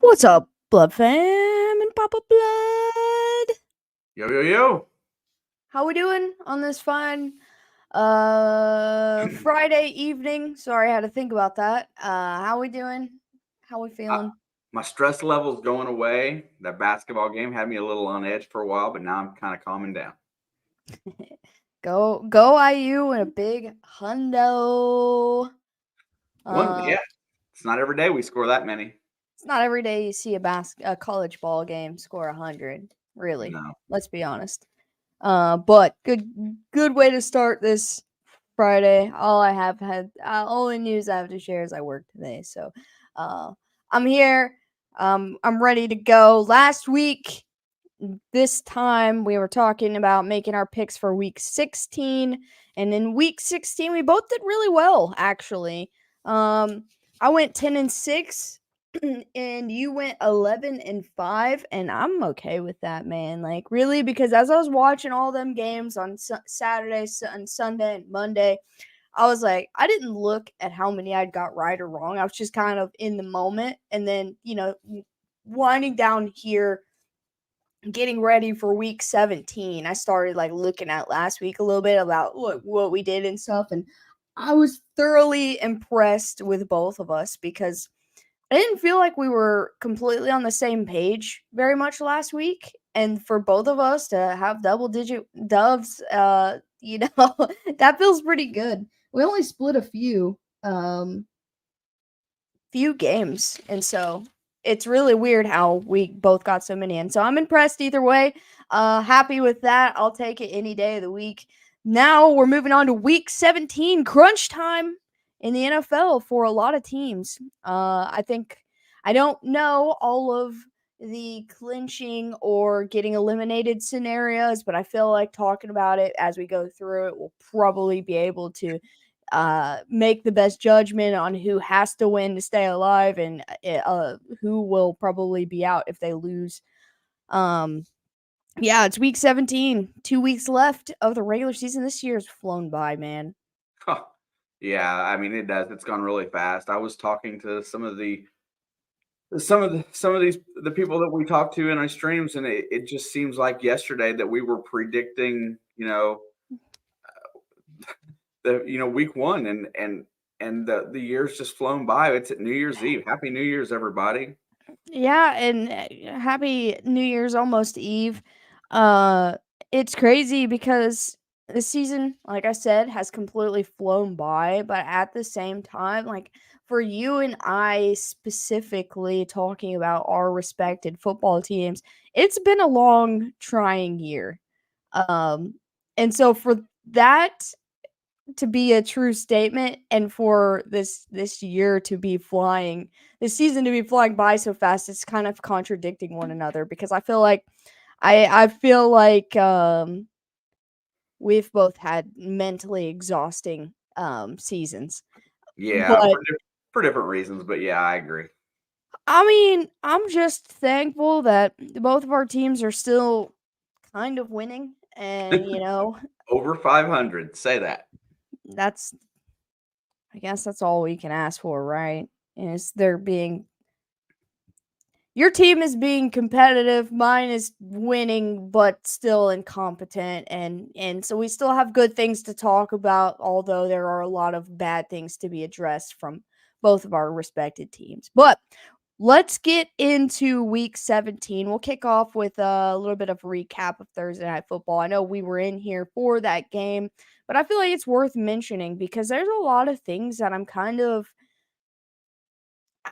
What's up, Blood fam and Papa Blood? Yo, yo, yo. How we doing on this fine Friday evening? Sorry, I had to think about that. How we doing? How we Uh, feeling? my stress level's going away. That basketball game had me a little on edge for a while, but now I'm kind of calming down. Go IU and a big hundo. Yeah, it's not every day we score that many. It's not every day you see a college ball game score 100. Really, No. let's be honest. But good way to start this Friday. Only news I have to share is I work today. So, I'm here. I'm ready to go. Last week, this time we were talking about making our picks for week 16, and in week 16 we both did really well actually. I went 10-6 and you went 11-5, and I'm okay with that, man. Like, really, because as I was watching all them games on Saturday and Sunday and Monday, I was like, I didn't look at how many I'd got right or wrong. I was just kind of in the moment, and then winding down here, getting ready for week 17, I started like looking at last week a little bit about what we did and stuff, and I was thoroughly impressed with both of us because I didn't feel like we were completely on the same page very much last week, and for both of us to have double digit doves, that feels pretty good. We only split a few games, and so it's really weird how we both got so many. And so I'm impressed either way. Happy with that. I'll take it any day of the week. Now we're moving on to week 17, crunch time in the NFL for a lot of teams. I don't know all of the clinching or getting eliminated scenarios, but I feel like talking about it as we go through it, we'll probably be able to make the best judgment on who has to win to stay alive, and who will probably be out if they lose. Um, yeah, it's week 17. 2 weeks left of the regular season. This year's flown by, man. Huh. Yeah, I mean it does. It's gone really fast. I was talking to some of the people that we talk to in our streams, and it just seems like yesterday that we were predicting, week one, and the year's just flown by. It's at New Year's Eve. Happy New Year's, everybody. Yeah, and happy New Year's, almost Eve. Uh, it's crazy because the season, like I said, has completely flown by, but at the same time, like for you and I specifically talking about our respected football teams, it's been a long, trying year. Um, and so for that to be a true statement, and for this year to be flying this season to be flying by so fast, it's kind of contradicting one another, because I feel like we've both had mentally exhausting seasons. Yeah, But for different reasons, but yeah, I agree. I mean, I'm just thankful that both of our teams are still kind of winning, and Over 500. Say that. that's I guess that's all we can ask for, right? Is there being Your team is being competitive, mine is winning but still incompetent, and so we still have good things to talk about, although there are a lot of bad things to be addressed from both of our respected teams. But let's get into week 17. We'll kick off with a little bit of a recap of Thursday Night Football. I know we were in here for that game, but I feel like it's worth mentioning because there's a lot of things that I'm kind of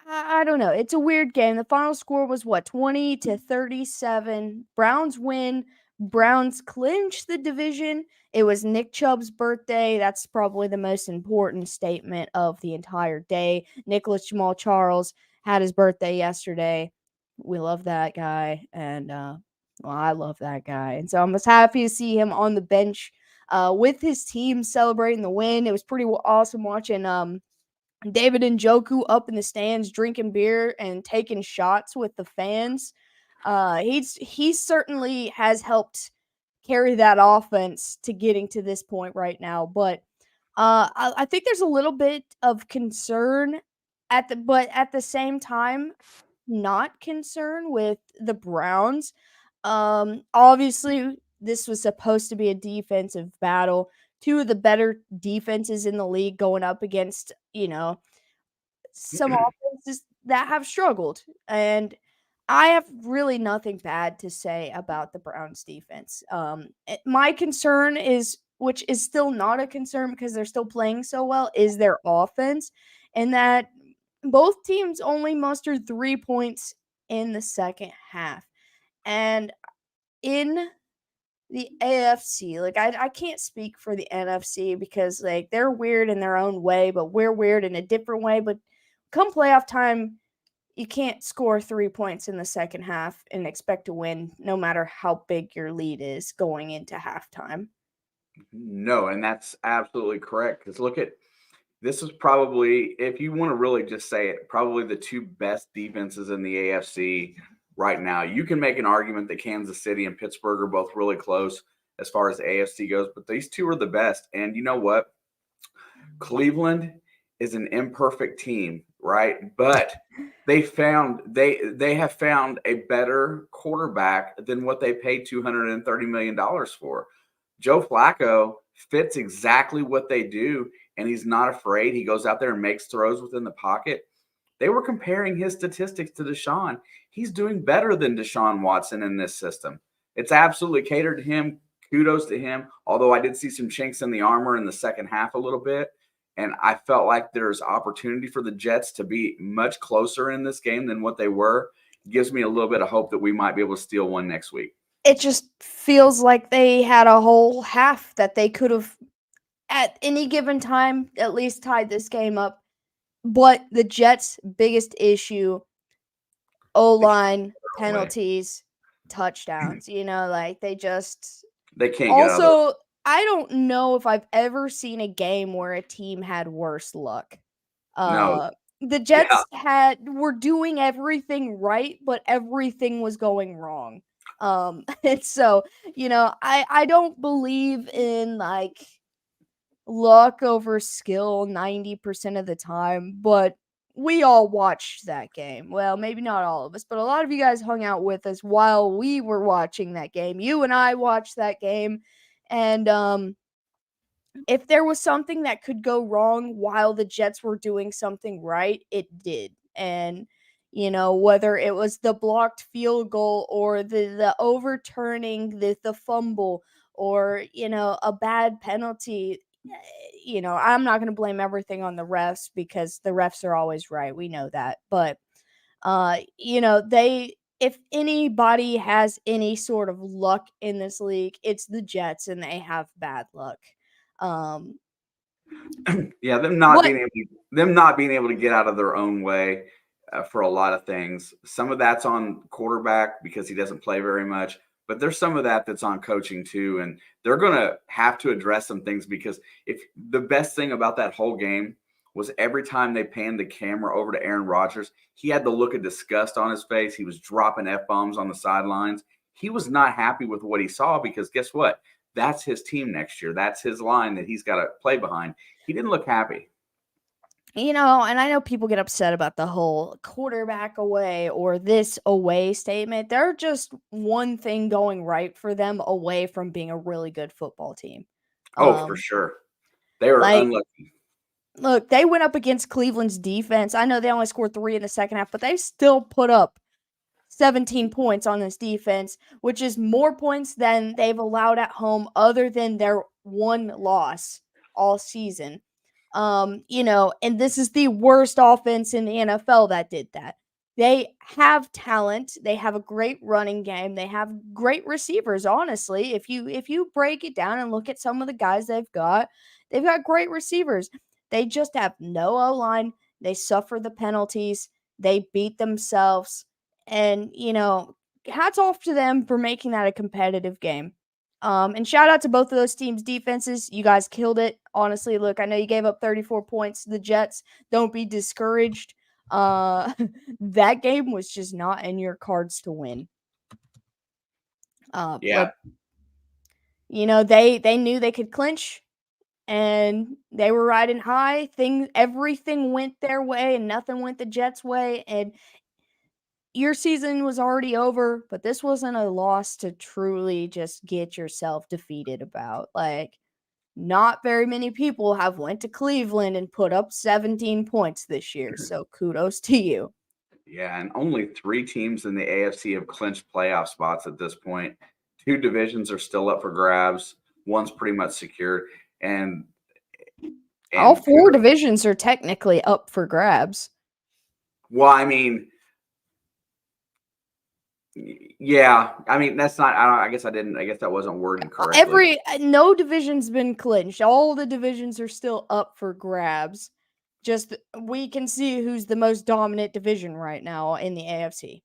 I don't know. It's a weird game. The final score was what, 20-37. Browns win. Browns clinch the division. It was Nick Chubb's birthday. That's probably the most important statement of the entire day. Nicholas Jamal Charles had his birthday yesterday. We love that guy, and I love that guy. And so I'm just happy to see him on the bench with his team celebrating the win. It was pretty awesome watching David Njoku up in the stands drinking beer and taking shots with the fans. He certainly has helped carry that offense to getting to this point right now. But I think there's a little bit of concern but at the same time, not concerned with the Browns. Obviously, this was supposed to be a defensive battle. Two of the better defenses in the league going up against, some offenses that have struggled. And I have really nothing bad to say about the Browns defense. My concern is, which is still not a concern because they're still playing so well, is their offense, and that both teams only mustered 3 points in the second half. And in the AFC, like I can't speak for the NFC because like they're weird in their own way, but we're weird in a different way. But come playoff time, you can't score 3 points in the second half and expect to win no matter how big your lead is going into halftime. No, and that's absolutely correct. Because look at this is probably, if you want to really just say it, probably the two best defenses in the AFC right now. You can make an argument that Kansas City and Pittsburgh are both really close as far as the AFC goes, but these two are the best. And you know what? Cleveland is an imperfect team, right? But they have found a better quarterback than what they paid $230 million for. Joe Flacco fits exactly what they do, and he's not afraid. He goes out there and makes throws within the pocket. They were comparing his statistics to Deshaun. He's doing better than Deshaun Watson in this system. It's absolutely catered to him. Kudos to him. Although I did see some chinks in the armor in the second half a little bit. And I felt like there's opportunity for the Jets to be much closer in this game than what they were. It gives me a little bit of hope that we might be able to steal one next week. It just feels like they had a whole half that they could have, at any given time, at least tied this game up. But the Jets' biggest issue, O-line, penalties, touchdowns, like they can't get out of it. Also, I don't know if I've ever seen a game where a team had worse luck. No. The Jets were doing everything right, but everything was going wrong. And so, I don't believe in like luck over skill 90% of the time, but we all watched that game. Well, maybe not all of us, but a lot of you guys hung out with us while we were watching that game. You and I watched that game. And if there was something that could go wrong while the Jets were doing something right, it did. And whether it was the blocked field goal or the overturning the fumble or a bad penalty, I'm not going to blame everything on the refs because the refs are always right. We know that. But they, if anybody has any sort of luck in this league, it's the Jets, and they have bad luck. Yeah, them not being able to get out of their own way for a lot of things. Some of that's on quarterback because he doesn't play very much, but there's some of that's on coaching too, and they're going to have to address some things because if the best thing about that whole game was every time they panned the camera over to Aaron Rodgers, he had the look of disgust on his face. He was dropping F-bombs on the sidelines. He was not happy with what he saw because guess what? That's his team next year. That's his line that he's got to play behind. He didn't look happy. And I know people get upset about the whole quarterback away or this away statement. They're just one thing going right for them away from being a really good football team. For sure. They were unlucky. Look, they went up against Cleveland's defense. I know they only scored 3 in the second half, but they still put up 17 points on this defense, which is more points than they've allowed at home other than their one loss all season. And this is the worst offense in the NFL that did that. They have talent. They have a great running game. They have great receivers, honestly. If you break it down and look at some of the guys they've got great receivers. They just have no O-line. They suffer the penalties. They beat themselves. And, hats off to them for making that a competitive game. And shout out to both of those teams' defenses. You guys killed it. Honestly, look, I know you gave up 34 points to the Jets. Don't be discouraged. That game was just not in your cards to win. Yeah. They knew they could clinch, and they were riding high. Everything went their way, and nothing went the Jets' way. And your season was already over, but this wasn't a loss to truly just get yourself defeated about. Like, not very many people have went to Cleveland and put up 17 points this year, so kudos to you. Yeah, and only 3 teams in the AFC have clinched playoff spots at this point. 2 divisions are still up for grabs. One's pretty much secured, and All and 4 divisions are technically up for grabs. well, I mean, yeah, I mean that's not. I guess I didn't. I guess that wasn't worded correctly. No division's been clinched. All the divisions are still up for grabs. Just we can see who's the most dominant division right now in the AFC.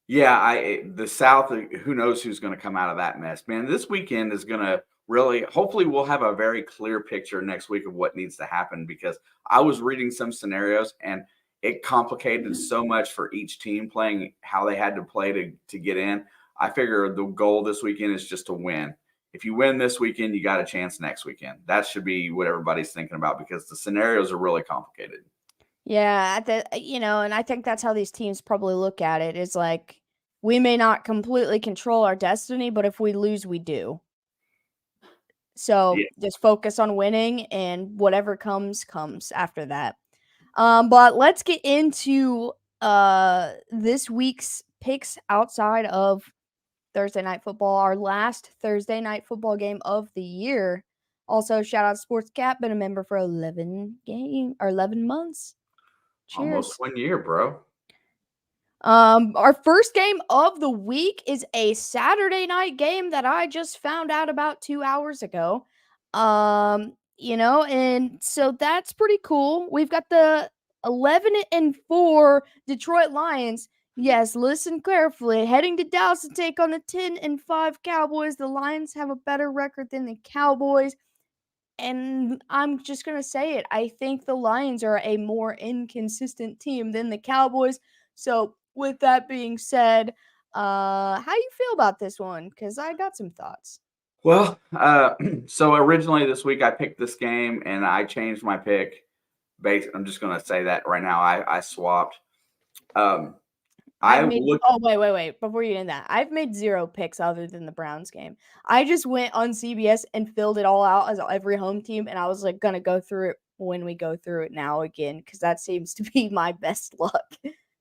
Yeah, the South. Who knows who's going to come out of that mess, man? This weekend is going to really. Hopefully, we'll have a very clear picture next week of what needs to happen because I was reading some scenarios and it complicated so much for each team playing how they had to play to get in. I figure the goal this weekend is just to win. If you win this weekend, you got a chance next weekend. That should be what everybody's thinking about because the scenarios are really complicated. Yeah, and I think that's how these teams probably look at it. Is like we may not completely control our destiny, but if we lose, we do. So Yeah. just focus on winning, and whatever comes after that. But let's get into this week's picks outside of Thursday Night Football, our last Thursday Night Football game of the year. Also, shout out Sports Cap, been a member for 11 months. Almost Cheers. 1 year, bro. Our first game of the week is a Saturday night game that I just found out about 2 hours ago. And so that's pretty cool. We've got the 11-4 Detroit Lions. Yes, listen carefully. Heading to Dallas to take on the 10-5 Cowboys. The Lions have a better record than the Cowboys. And I'm just going to say it. I think the Lions are a more inconsistent team than the Cowboys. So, with that being said, how you feel about this one? Because I got some thoughts. Well, so originally this week I picked this game and I changed my pick. I'm just going to say that right now. I swapped. I looked. Oh, wait. Before you end that, I've made 0 picks other than the Browns game. I just went on CBS and filled it all out as every home team. And I was like, going to go through it when we go through it now again, because that seems to be my best luck.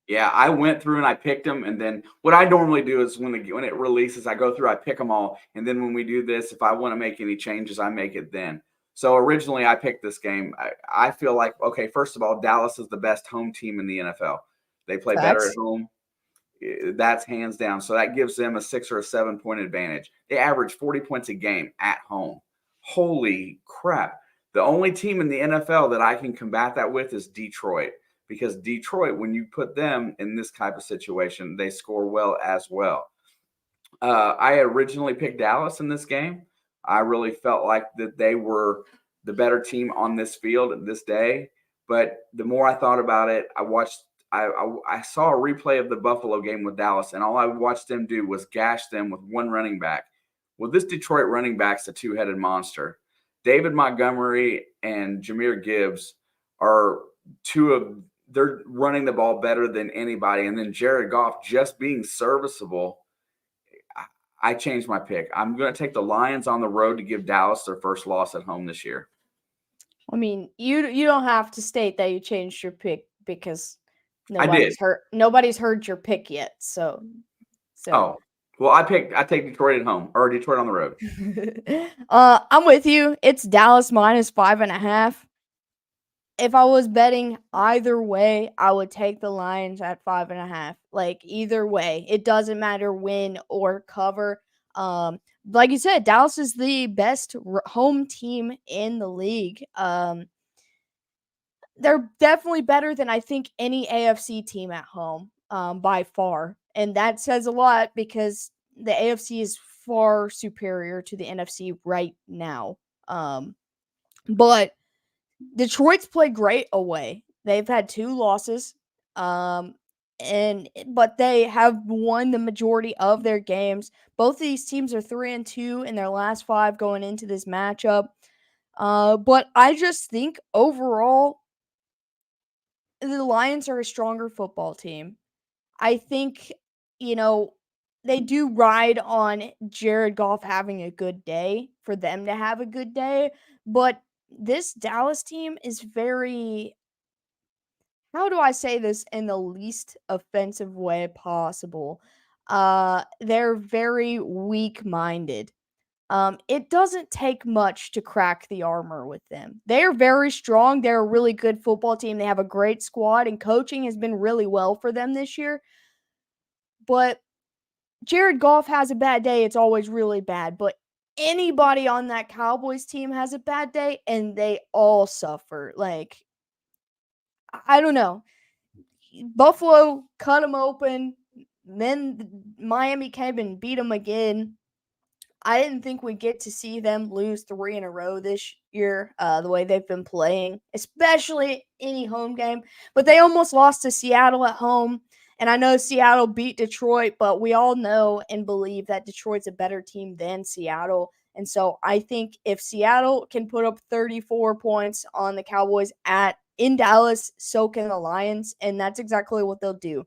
Yeah, I went through and I picked them, and then what I normally do is when it releases, I go through, I pick them all, and then when we do this, if I want to make any changes, I make it then. So originally, I picked this game. I feel like okay, first of all, Dallas is the best home team in the NFL. They play better at Facts. home. That's hands down. So that gives them a 6 or a 7 point advantage. They average 40 points a game at home. Holy crap! The only team in the NFL that I can combat that with is Detroit. Because Detroit, when you put them in this type of situation, they score well as well. I originally picked Dallas in this game. I really felt like that they were the better team on this field at this day. But the more I thought about it, I saw a replay of the Buffalo game with Dallas, and all I watched them do was gash them with one running back. Well, this Detroit running back's a two-headed monster. David Montgomery and Jahmyr Gibbs are they're running the ball better than anybody. And then Jared Goff just being serviceable. I changed my pick. I'm going to take the Lions on the road to give Dallas their first loss at home this year. I mean, you don't have to state that you changed your pick because Nobody's heard your pick yet. So oh well, I take Detroit at home or Detroit on the road. I'm with you. It's Dallas minus 5.5. If I was betting either way, I would take the Lions at 5.5. Like either way, it doesn't matter win or cover. Like you said, Dallas is the best home team in the league. They're definitely better than I think any AFC team at home, by far, and that says a lot because the AFC is far superior to the NFC right now. But Detroit's played great away. They've had 2 losses, but they have won the majority of their games. Both of these teams are 3-2 in their last 5 going into this matchup. But I just think overall, the Lions are a stronger football team. I think, they do ride on Jared Goff having a good day for them to have a good day. But this Dallas team is very, how do I say this in the least offensive way possible? They're very weak-minded. It doesn't take much to crack the armor with them. They are very strong. They're a really good football team. They have a great squad, and coaching has been really well for them this year. But Jared Goff has a bad day, it's always really bad. But anybody on that Cowboys team has a bad day, and they all suffer. Like, I don't know. Buffalo cut them open. Then Miami came and beat them again. I didn't think we'd get to see them lose 3 in a row this year, the way they've been playing, especially any home game. But they almost lost to Seattle at home. And I know Seattle beat Detroit, but we all know and believe that Detroit's a better team than Seattle. And so I think if Seattle can put up 34 points on the Cowboys in Dallas, so can the Lions. And that's exactly what they'll do.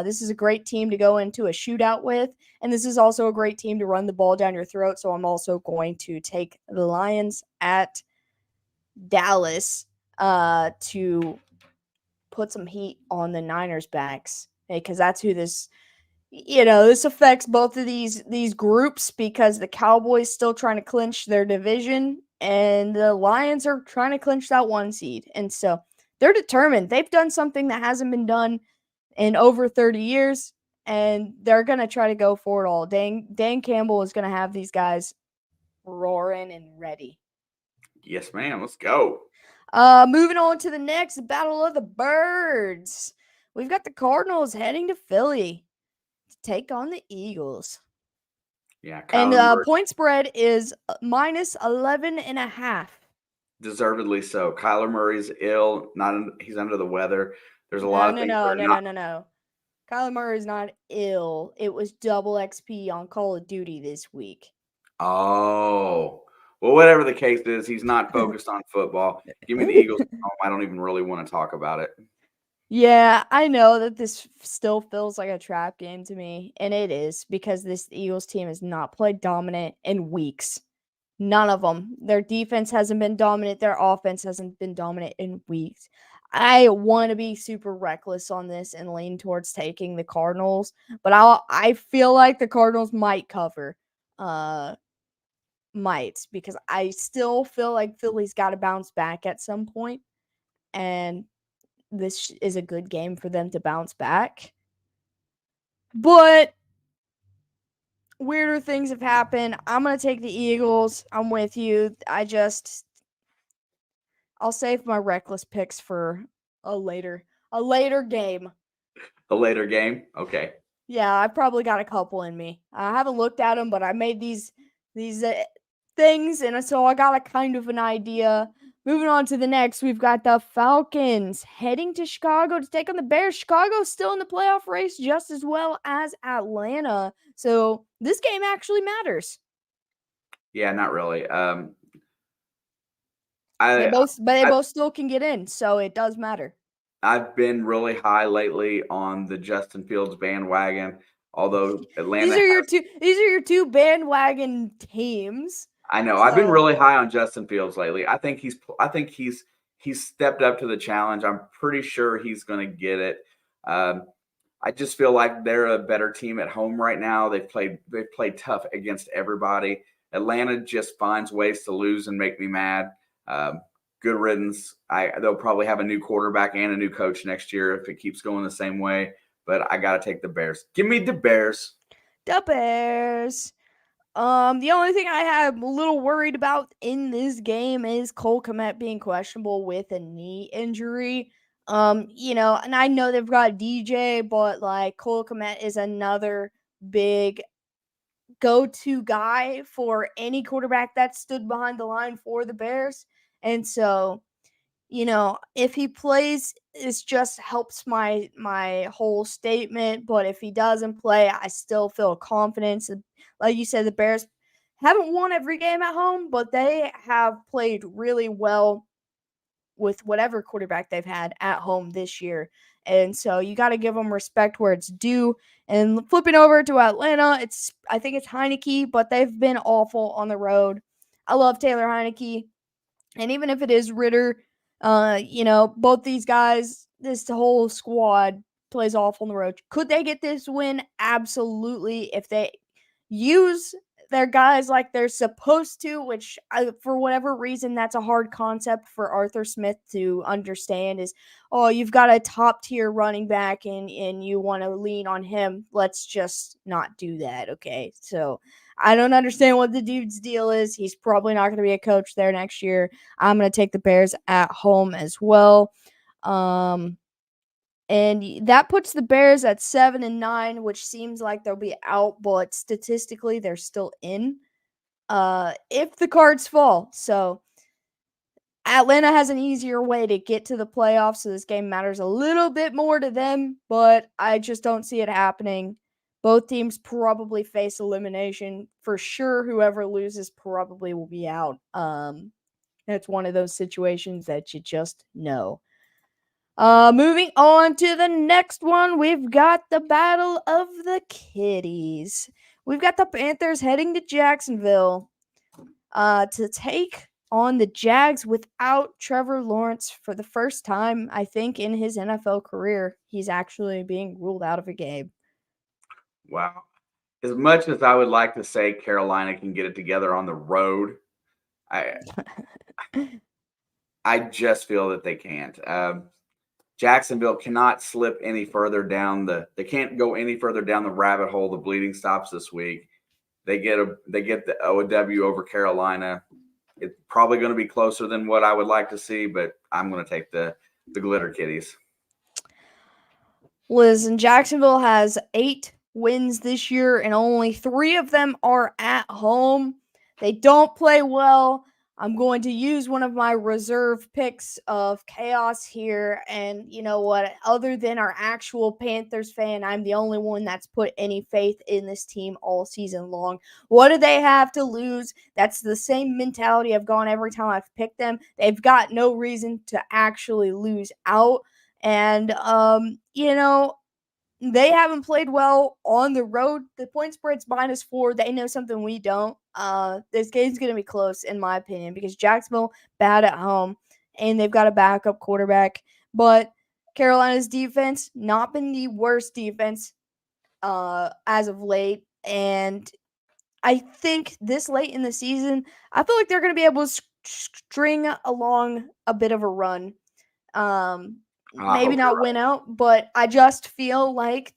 This is a great team to go into a shootout with, and this is also a great team to run the ball down your throat. So I'm also going to take the Lions at Dallas to put some heat on the Niners' backs, because that's who this. This affects both of these groups, because the Cowboys still trying to clinch their division, and the Lions are trying to clinch that 1 seed, and so they're determined. They've done something that hasn't been done in over 30 years, and they're going to try to go for it all. Dan Campbell is going to have these guys roaring and ready. Yes, ma'am. Let's go. Moving on to the next Battle of the Birds. We've got the Cardinals heading to Philly to take on the Eagles. Yeah, and point spread is minus 11.5. Deservedly so. Kyler Murray's ill. He's under the weather. There's a lot of things. No. Kyler Murray's not ill. It was double XP on Call of Duty this week. Oh. Well, whatever the case is, he's not focused on football. Give me the Eagles at home. I don't even really want to talk about it. Yeah, I know that this still feels like a trap game to me, and it is, because this Eagles team has not played dominant in weeks. None of them. Their defense hasn't been dominant. Their offense hasn't been dominant in weeks. I want to be super reckless on this and lean towards taking the Cardinals, but I feel like the Cardinals might cover. Because I still feel like Philly's got to bounce back at some point, and this is a good game for them to bounce back. But weirder things have happened. I'm going to take the Eagles. I'm with you. I'll save my reckless picks for a later game. A later game? Okay. Yeah, I probably got a couple in me. I haven't looked at them, but I made these things, and so I got a kind of an idea. Moving on to the next, we've got the Falcons heading to Chicago to take on the Bears. Chicago's still in the playoff race just as well as Atlanta. So this game actually matters. Yeah, not really. They both still can get in, so it does matter. I've been really high lately on the Justin Fields bandwagon, although Atlanta. These are your two bandwagon teams. I know. So, I've been really high on Justin Fields lately. I think he's stepped up to the challenge. I'm pretty sure he's going to get it. I just feel like they're a better team at home right now. They've played tough against everybody. Atlanta just finds ways to lose and make me mad. Good riddance. They'll probably have a new quarterback and a new coach next year if it keeps going the same way. But I got to take the Bears. Give me the Bears. The Bears. The only thing I am a little worried about in this game is Cole Kmet being questionable with a knee injury. And I know they've got DJ, but like Cole Kmet is another big go-to guy for any quarterback that stood behind the line for the Bears. And so, if he plays, it just helps my whole statement. But if he doesn't play, I still feel confidence. Like you said, the Bears haven't won every game at home, but they have played really well with whatever quarterback they've had at home this year. And so you got to give them respect where it's due. And flipping over to Atlanta, I think it's Heineke, but they've been awful on the road. I love Taylor Heineke. And even if it is Ritter, both these guys, this whole squad plays awful on the road. Could they get this win? Absolutely. If they use their guys like they're supposed to, which for whatever reason, that's a hard concept for Arthur Smith to understand is, oh, you've got a top tier running back and you want to lean on him. Let's just not do that. Okay. So I don't understand what the dude's deal is. He's probably not going to be a coach there next year. I'm going to take the Bears at home as well. And that puts the Bears at 7-9, which seems like they'll be out, but statistically they're still in. If the cards fall. So Atlanta has an easier way to get to the playoffs, so this game matters a little bit more to them, but I just don't see it happening. Both teams probably face elimination. For sure, whoever loses probably will be out. It's one of those situations that you just know. Moving on to the next one, we've got the Battle of the Kitties. We've got the Panthers heading to Jacksonville to take on the Jags without Trevor Lawrence for the first time, I think, in his NFL career. He's actually being ruled out of a game. Wow. As much as I would like to say Carolina can get it together on the road, I just feel that they can't. Jacksonville cannot slip any further down they can't go any further down the rabbit hole. The bleeding stops this week. They get the OW over Carolina. It's probably going to be closer than what I would like to see, but I'm going to take the Glitter Kitties. Listen, Jacksonville has 8 wins this year, and only 3 of them are at home. They don't play well. I'm going to use one of my reserve picks of chaos here. And you know what? Other than our actual Panthers fan, I'm the only one that's put any faith in this team all season long. What do they have to lose? That's the same mentality I've gone every time I've picked them. They've got no reason to actually lose out. And, they haven't played well on the road. The point spread's -4. They know something we don't. This game's going to be close, in my opinion, because Jacksonville bad at home, and they've got a backup quarterback. But Carolina's defense not been the worst defense as of late, and I think this late in the season, I feel like they're going to be able to string along a bit of a run. Maybe not win out, but I just feel like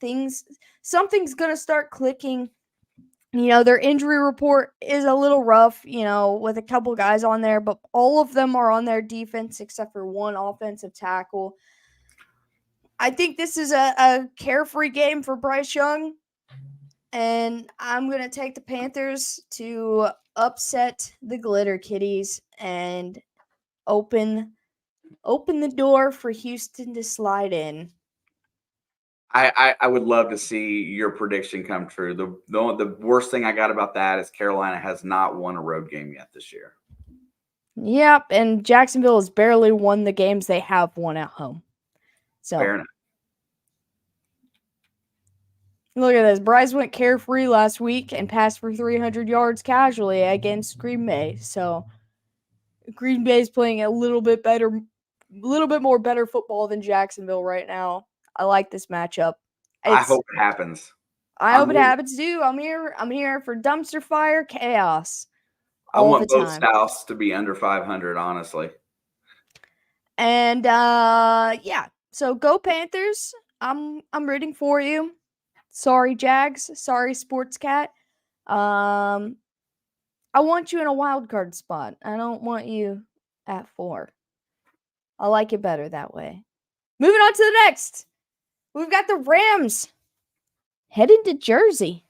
something's going to start clicking. Their injury report is a little rough, with a couple guys on there, but all of them are on their defense except for one offensive tackle. I think this is a carefree game for Bryce Young, and I'm going to take the Panthers to upset the Glitter Kitties and open the door for Houston to slide in. I would love to see your prediction come true. The worst thing I got about that is Carolina has not won a road game yet this year. Yep, and Jacksonville has barely won the games they have won at home. So fair enough. Look at this. Bryce went carefree last week and passed for 300 yards casually against Green Bay. So Green Bay is playing a little bit more better football than Jacksonville right now. I like this matchup. I hope it happens. I hope it happens too. I'm here for dumpster fire chaos. I want both styles to be under 500, honestly. And so go Panthers. I'm rooting for you. Sorry Jags. Sorry Sports Cat. I want you in a wild card spot. I don't want you at 4. I like it better that way. Moving on to the next. We've got the Rams heading to Jersey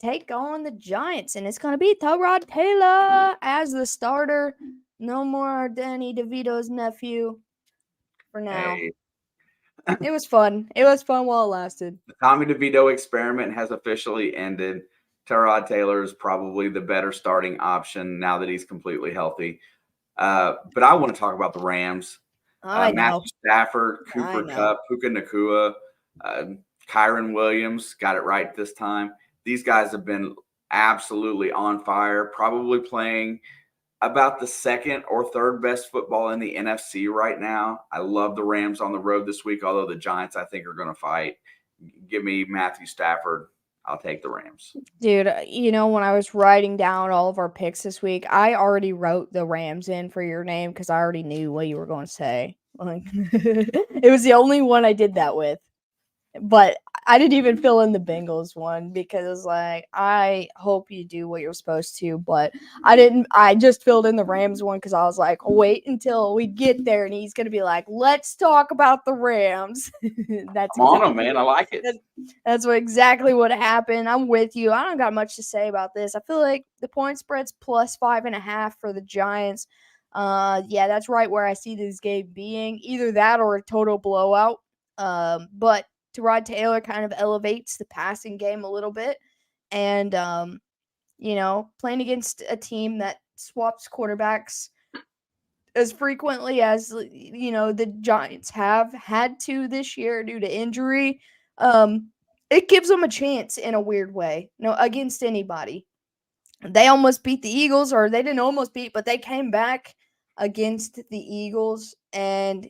to take on the Giants, and it's going to be Tyrod Taylor as the starter. No more Danny DeVito's nephew for now. Hey. It was fun. It was fun while it lasted. The Tommy DeVito experiment has officially ended. Tyrod Taylor is probably the better starting option now that he's completely healthy. But I want to talk about the Rams. I know. Matthew Stafford, I Cooper know. Kupp, Puka Nakua, Kyron Williams got it right this time. These guys have been absolutely on fire, probably playing about the second or third best football in the NFC right now. I love the Rams on the road this week, although the Giants, I think, are going to fight. Give me Matthew Stafford. I'll take the Rams. Dude, when I was writing down all of our picks this week, I already wrote the Rams in for your name because I already knew what you were going to say. Like, it was the only one I did that with. But I didn't even fill in the Bengals one because, like, I hope you do what you're supposed to. But I didn't. I just filled in the Rams one because I was like, wait until we get there, and he's gonna be like, "Let's talk about the Rams." That's I'm on them, man. I like it. That's exactly what happened. I'm with you. I don't got much to say about this. I feel like the point spread's plus 5.5 for the Giants. Yeah, that's right where I see this game being. Either that or a total blowout. But Tyrod Taylor kind of elevates the passing game a little bit. And, playing against a team that swaps quarterbacks as frequently as, the Giants have had to this year due to injury, it gives them a chance in a weird way, against anybody. They almost beat the Eagles, or they didn't almost beat, but they came back against the Eagles, and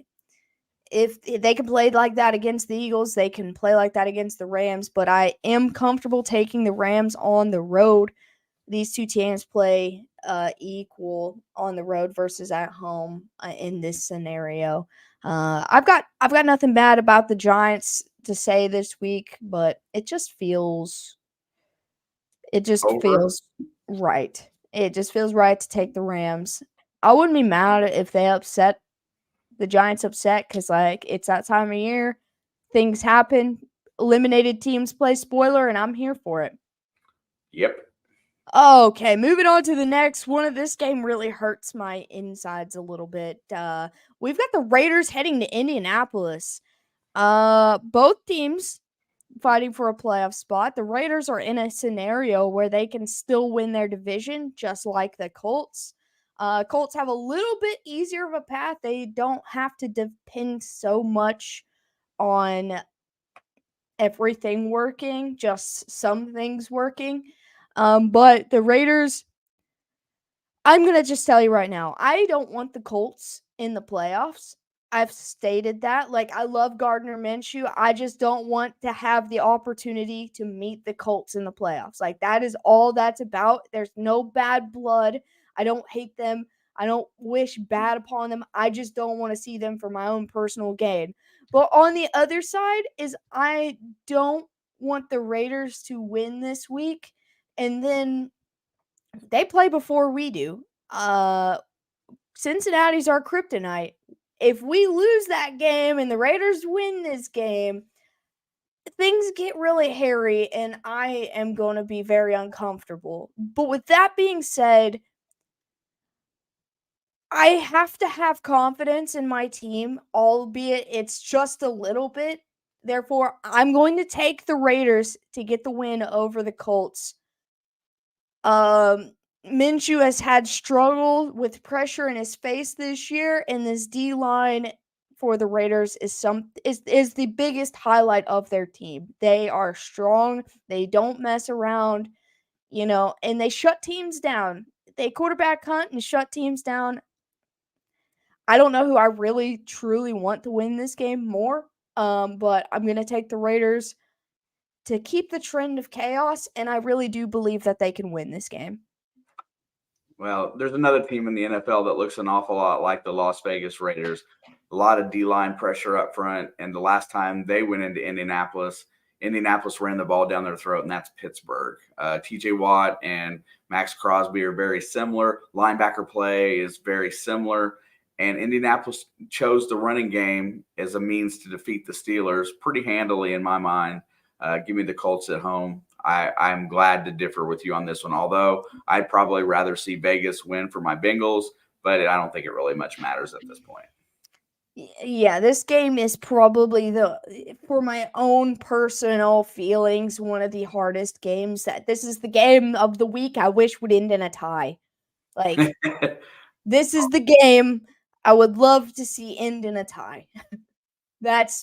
if they can play like that against the Eagles, they can play like that against the Rams. But I am comfortable taking the Rams on the road. These two teams play equal on the road versus at home in this scenario. I've got nothing bad about the Giants to say this week, but it just feels Over. right. It just feels right to take the Rams. I wouldn't be mad if the Giants upset because, like, it's that time of year. Things happen. Eliminated teams play spoiler, and I'm here for it. Yep. Okay, moving on to the next one. Of this game really hurts my insides a little bit. We've got the Raiders heading to Indianapolis. Both teams fighting for a playoff spot. The Raiders are in a scenario where they can still win their division, just like the Colts. Colts have a little bit easier of a path. They don't have to depend so much on everything working, just some things working. But the Raiders, I'm going to just tell you right now, I don't want the Colts in the playoffs. I've stated that. Like, I love Gardner Minshew. I just don't want to have the opportunity to meet the Colts in the playoffs. Like, that is all that's about. There's no bad blood. I don't hate them. I don't wish bad upon them. I just don't want to see them for my own personal gain. But on the other side is I don't want the Raiders to win this week. And then they play before we do. Cincinnati's our kryptonite. If we lose that game and the Raiders win this game, things get really hairy and I am going to be very uncomfortable. But with that being said, I have to have confidence in my team, albeit it's just a little bit. Therefore, I'm going to take the Raiders to get the win over the Colts. Minshew has had struggle with pressure in his face this year, and this D line for the Raiders is the biggest highlight of their team. They are strong. They don't mess around, and they shut teams down. They quarterback hunt and shut teams down. I don't know who I really truly want to win this game more. But I'm gonna take the Raiders to keep the trend of chaos, and I really do believe that they can win this game. Well, there's another team in the NFL that looks an awful lot like the Las Vegas Raiders. A lot of D-line pressure up front, and the last time they went into Indianapolis ran the ball down their throat, and that's Pittsburgh. T.J. Watt and Max Crosby are very similar. Linebacker play is very similar, and Indianapolis chose the running game as a means to defeat the Steelers pretty handily in my mind. Give me the Colts at home. I'm glad to differ with you on this one, although I'd probably rather see Vegas win for my Bengals, but I don't think it really much matters at this point. Yeah, this game is probably for my own personal feelings, one of the hardest games. This is the game of the week I wish would end in a tie. Like, This is the game I would love to see end in a tie. That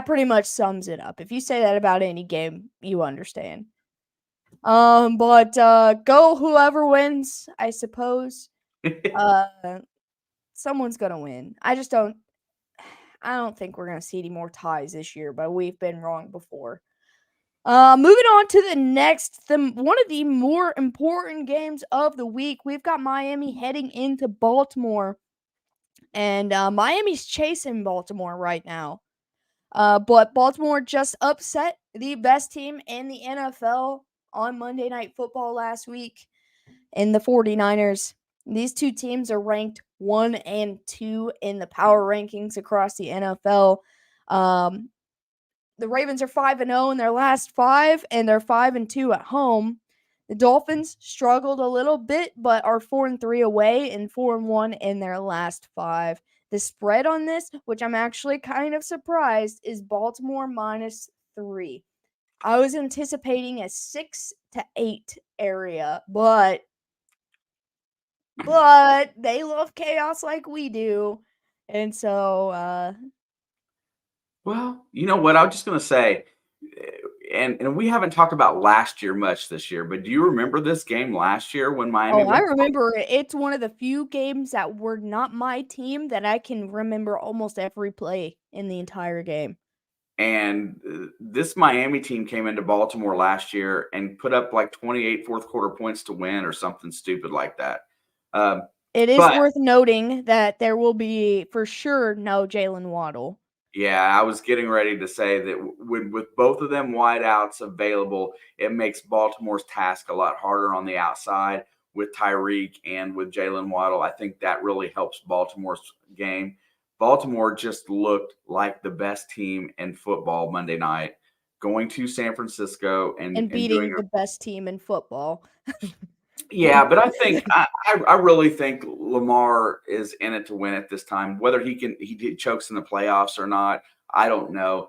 pretty much sums it up. If you say that about any game, you understand. But go whoever wins, I suppose. Someone's gonna win. I don't think we're gonna see any more ties this year, but we've been wrong before. Moving on to the next, one of the more important games of the week. We've got Miami heading into Baltimore, and Miami's chasing Baltimore right now. But Baltimore just upset the best team in the NFL on Monday Night Football last week in the 49ers. These two teams are ranked 1 and 2 in the power rankings across the NFL. The Ravens are 5-0 in their last 5, and they're 5-2 at home. The Dolphins struggled a little bit, but are 4-3 away and 4-1 in their last 5. The spread on this, which I'm actually kind of surprised, is Baltimore -3. I was anticipating a 6 to 8 area, but they love chaos like we do. And so Well, you know what? I was just going to say, and we haven't talked about last year much this year, but do you remember this game last year when Miami I went? remember it. It's one of the few games that were not my team that I can remember almost every play in the entire game. And this Miami team came into Baltimore last year and put up like 28 fourth quarter points to win or something stupid like that. It is But worth noting that there will be for sure no Jalen Waddle. yeah, I was getting ready to say that with both of them wideouts available, it makes Baltimore's task a lot harder on the outside with Tyreek and with Jalen Waddle. I think that really helps Baltimore's game. Baltimore just looked like the best team in football Monday night, going to San Francisco and doing beating the best team in football. yeah, but I really think Lamar is in it to win it this time. Whether he chokes in the playoffs or not, I don't know.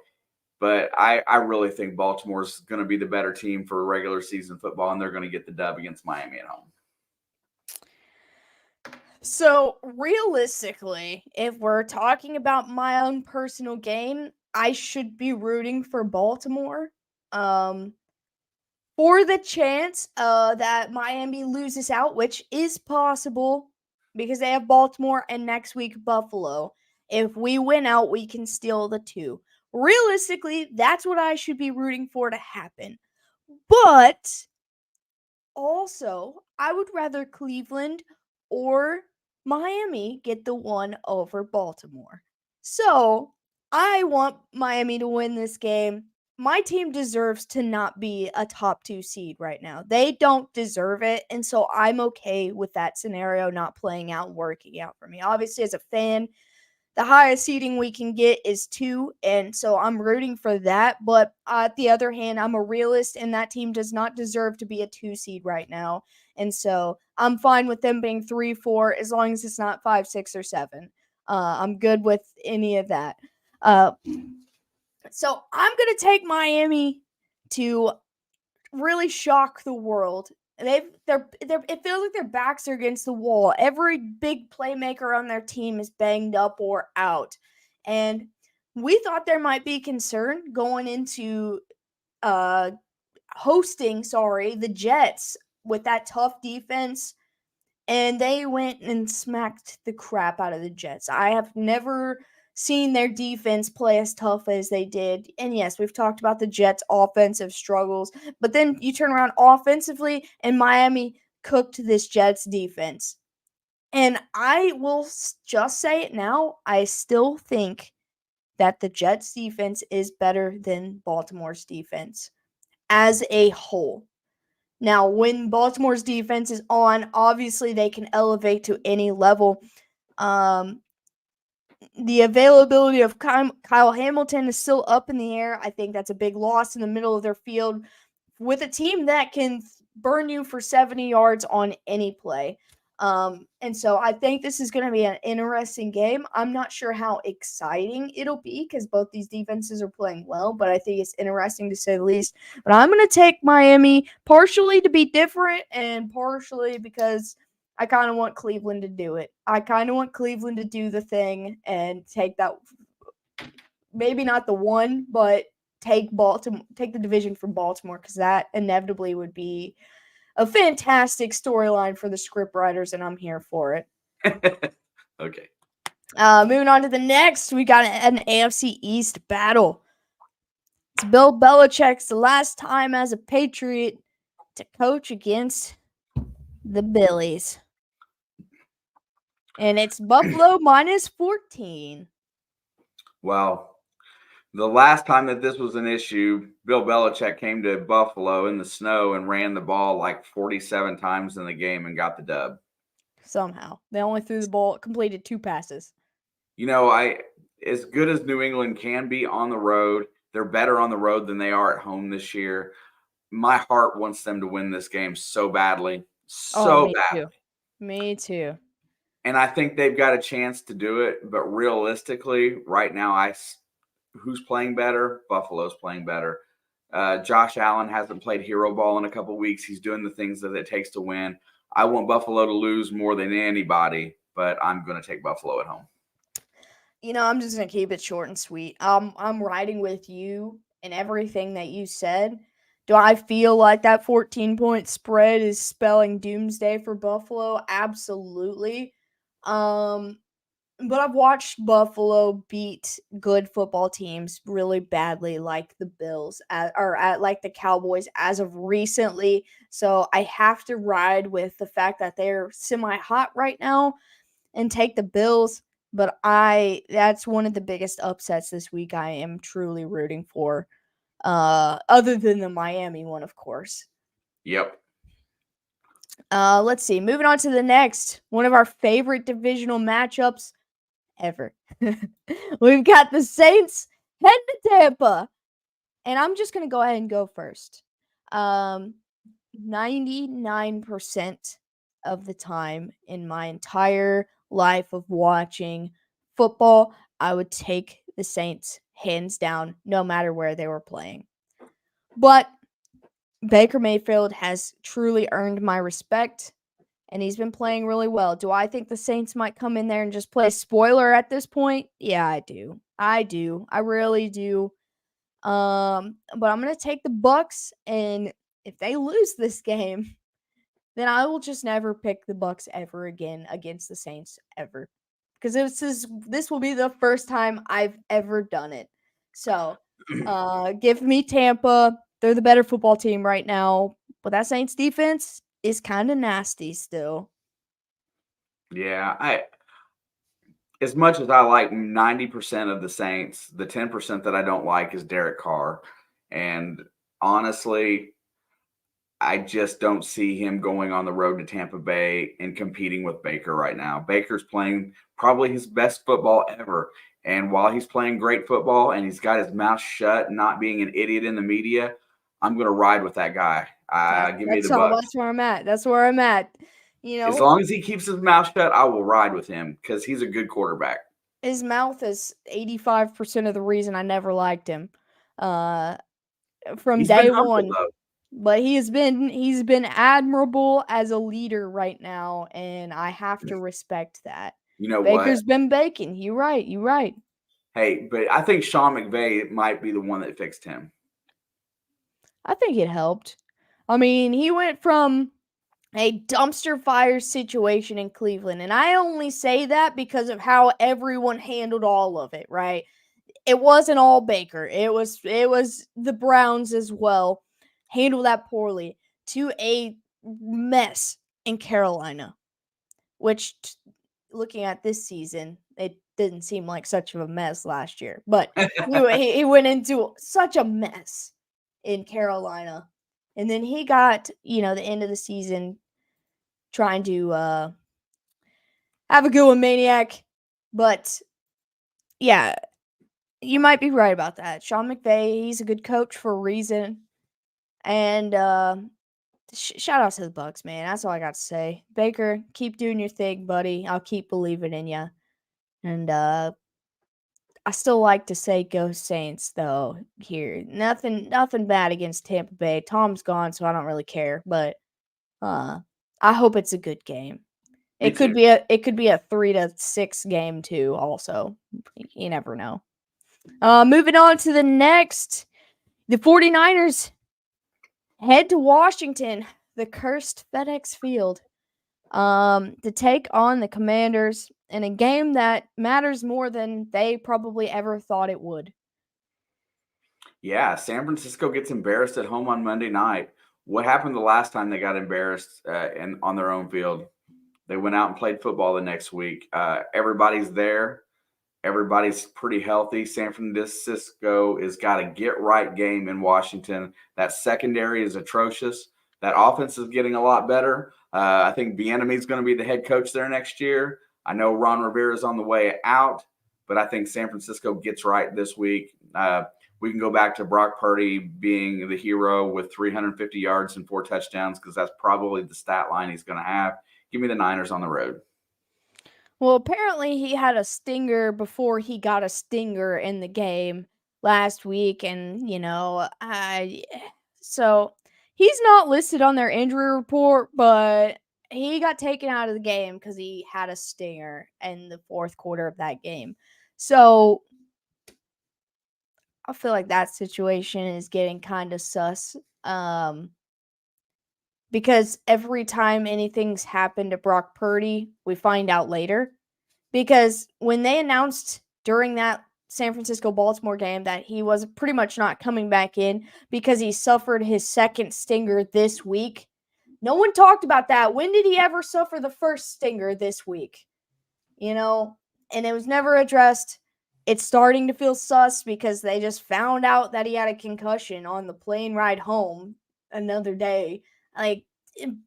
But I really think Baltimore's going to be the better team for regular season football, and they're going to get the dub against Miami at home. So realistically, if we're talking about my own personal game, I should be rooting for Baltimore. For the chance that Miami loses out, which is possible because they have Baltimore and next week Buffalo. If we win out, we can steal the 2. Realistically, that's what I should be rooting for to happen. But also, I would rather Cleveland or Miami get the 1 over Baltimore. So, I want Miami to win this game. My team deserves to not be a top 2 seed right now. They don't deserve it, and so I'm okay with that scenario not playing out and working out for me. Obviously, as a fan, the highest seeding we can get is 2, and so I'm rooting for that. But at the other hand, I'm a realist, and that team does not deserve to be a 2 seed right now. And so I'm fine with them being 3, 4, as long as it's not 5, 6, or 7. I'm good with any of that. So I'm gonna take Miami to really shock the world. It feels like their backs are against the wall. Every big playmaker on their team is banged up or out. And we thought there might be concern going into hosting, the Jets with that tough defense. And they went and smacked the crap out of the Jets. I have never seen their defense play as tough as they did. And yes, we've talked about the Jets' offensive struggles, but then you turn around offensively, and Miami cooked this Jets defense. And I will just say it now, I still think that the Jets' defense is better than Baltimore's defense as a whole. Now, when Baltimore's defense is on, obviously they can elevate to any level. The availability of Kyle Hamilton is still up in the air. I think that's a big loss in the middle of their field with a team that can burn you for 70 yards on any play. And so I think this is going to be an interesting game. I'm not sure how exciting it'll be because both these defenses are playing well, but I think it's interesting to say the least. But I'm going to take Miami partially to be different and partially because I kind of want Cleveland to do it. I kind of want Cleveland to do the thing and take that, maybe not the one, but take the division from Baltimore, because that inevitably would be a fantastic storyline for the script writers, and I'm here for it. Okay. Moving on to the next, we got an AFC East battle. It's Bill Belichick's last time as a Patriot to coach against the Billies. And it's Buffalo minus 14. Well, the last time that this was an issue, Bill Belichick came to Buffalo in the snow and ran the ball like 47 times in the game and got the dub. Somehow. They only threw the ball, completed 2 passes. You know, as good as New England can be on the road, they're better on the road than they are at home this year. My heart wants them to win this game so badly. So badly. Me too. And I think they've got a chance to do it. But realistically, right now, who's playing better? Buffalo's playing better. Josh Allen hasn't played hero ball in a couple weeks. He's doing the things that it takes to win. I want Buffalo to lose more than anybody, but I'm going to take Buffalo at home. You know, I'm just going to keep it short and sweet. I'm riding with you in everything that you said. Do I feel like that 14-point spread is spelling doomsday for Buffalo? Absolutely. But I've watched Buffalo beat good football teams really badly, like the Bills like the Cowboys as of recently. So I have to ride with the fact that they're semi-hot right now and take the Bills. But that's one of the biggest upsets this week I am truly rooting for. Other than the Miami one, of course. Yep. Let's see. Moving on to the next, one of our favorite divisional matchups ever. We've got the Saints heading to Tampa. And I'm just going to go ahead and go first. 99% of the time in my entire life of watching football, I would take the Saints hands down, no matter where they were playing. But Baker Mayfield has truly earned my respect, and he's been playing really well. Do I think the Saints might come in there and just play spoiler at this point? Yeah, I do. I really do. But I'm going to take the Bucks, and if they lose this game, then I will just never pick the Bucks ever again against the Saints ever. Because this will be the first time I've ever done it. So, give me Tampa. They're the better football team right now. But that Saints defense is kind of nasty still. Yeah, as much as I like 90% of the Saints, the 10% that I don't like is Derek Carr. And honestly, I just don't see him going on the road to Tampa Bay and competing with Baker right now. Baker's playing probably his best football ever. And while he's playing great football and he's got his mouth shut, not being an idiot in the media, I'm going to ride with that guy. Give me the Bucks. That's where I'm at. That's where I'm at. You know, as long as he keeps his mouth shut, I will ride with him because he's a good quarterback. His mouth is 85% of the reason I never liked him. From day one. Though. But he's been admirable as a leader right now, and I have to respect that. You know Baker's been baking. You're right. Hey, but I think Sean McVay might be the one that fixed him. I think it helped. I mean, he went from a dumpster fire situation in Cleveland, and I only say that because of how everyone handled all of it, right? It wasn't all Baker. It was the Browns as well. Handle that poorly, to a mess in Carolina, which, looking at this season, it didn't seem like such of a mess last year. But he went into such a mess in Carolina. And then he got, the end of the season trying to have a go with Maniac. But, yeah, you might be right about that. Sean McVay, he's a good coach for a reason. And shout out to the Bucks, man. That's all I got to say. Baker, keep doing your thing, buddy. I'll keep believing in you. And I still like to say go Saints, though, here. Nothing bad against Tampa Bay. Tom's gone, so I don't really care. But I hope it's a good game. It could be a 3-6 game too. Also, you never know. Moving on to the next, the 49ers head to Washington, the cursed FedEx Field, to take on the Commanders in a game that matters more than they probably ever thought it would. Yeah, San Francisco gets embarrassed at home on Monday night. What happened the last time they got embarrassed on their own field? They went out and played football the next week. Everybody's there. Everybody's pretty healthy. San Francisco has got a get-right game in Washington. That secondary is atrocious. That offense is getting a lot better. I think Bieniemy's going to be the head coach there next year. I know Ron Rivera is on the way out, but I think San Francisco gets right this week. We can go back to Brock Purdy being the hero with 350 yards and 4 touchdowns because that's probably the stat line he's going to have. Give me the Niners on the road. Well, apparently he had a stinger before he got a stinger in the game last week, and so he's not listed on their injury report, but he got taken out of the game because he had a stinger in the fourth quarter of that game. So I feel like that situation is getting kind of sus. Because every time anything's happened to Brock Purdy, we find out later. Because when they announced during that San Francisco-Baltimore game that he was pretty much not coming back in because he suffered his second stinger this week, no one talked about that. When did he ever suffer the first stinger this week? And it was never addressed. It's starting to feel sus because they just found out that he had a concussion on the plane ride home another day. Like,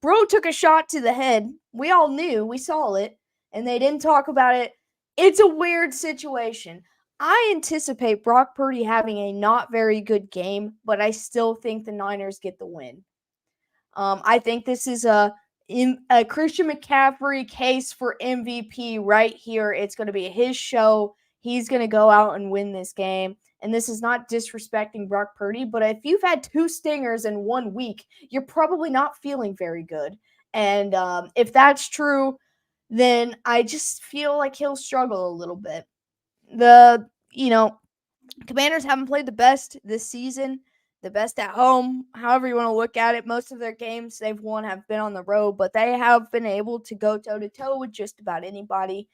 bro took a shot to the head. We all knew. We saw it. And they didn't talk about it. It's a weird situation. I anticipate Brock Purdy having a not very good game, but I still think the Niners get the win. I think this is a Christian McCaffrey case for MVP right here. It's going to be his show. He's going to go out and win this game. And this is not disrespecting Brock Purdy, but if you've had 2 stingers in 1 week, you're probably not feeling very good. And if that's true, then I just feel like he'll struggle a little bit. The Commanders haven't played the best this season, the best at home, however you want to look at it. Most of their games they've won have been on the road, but they have been able to go toe-to-toe with just about anybody.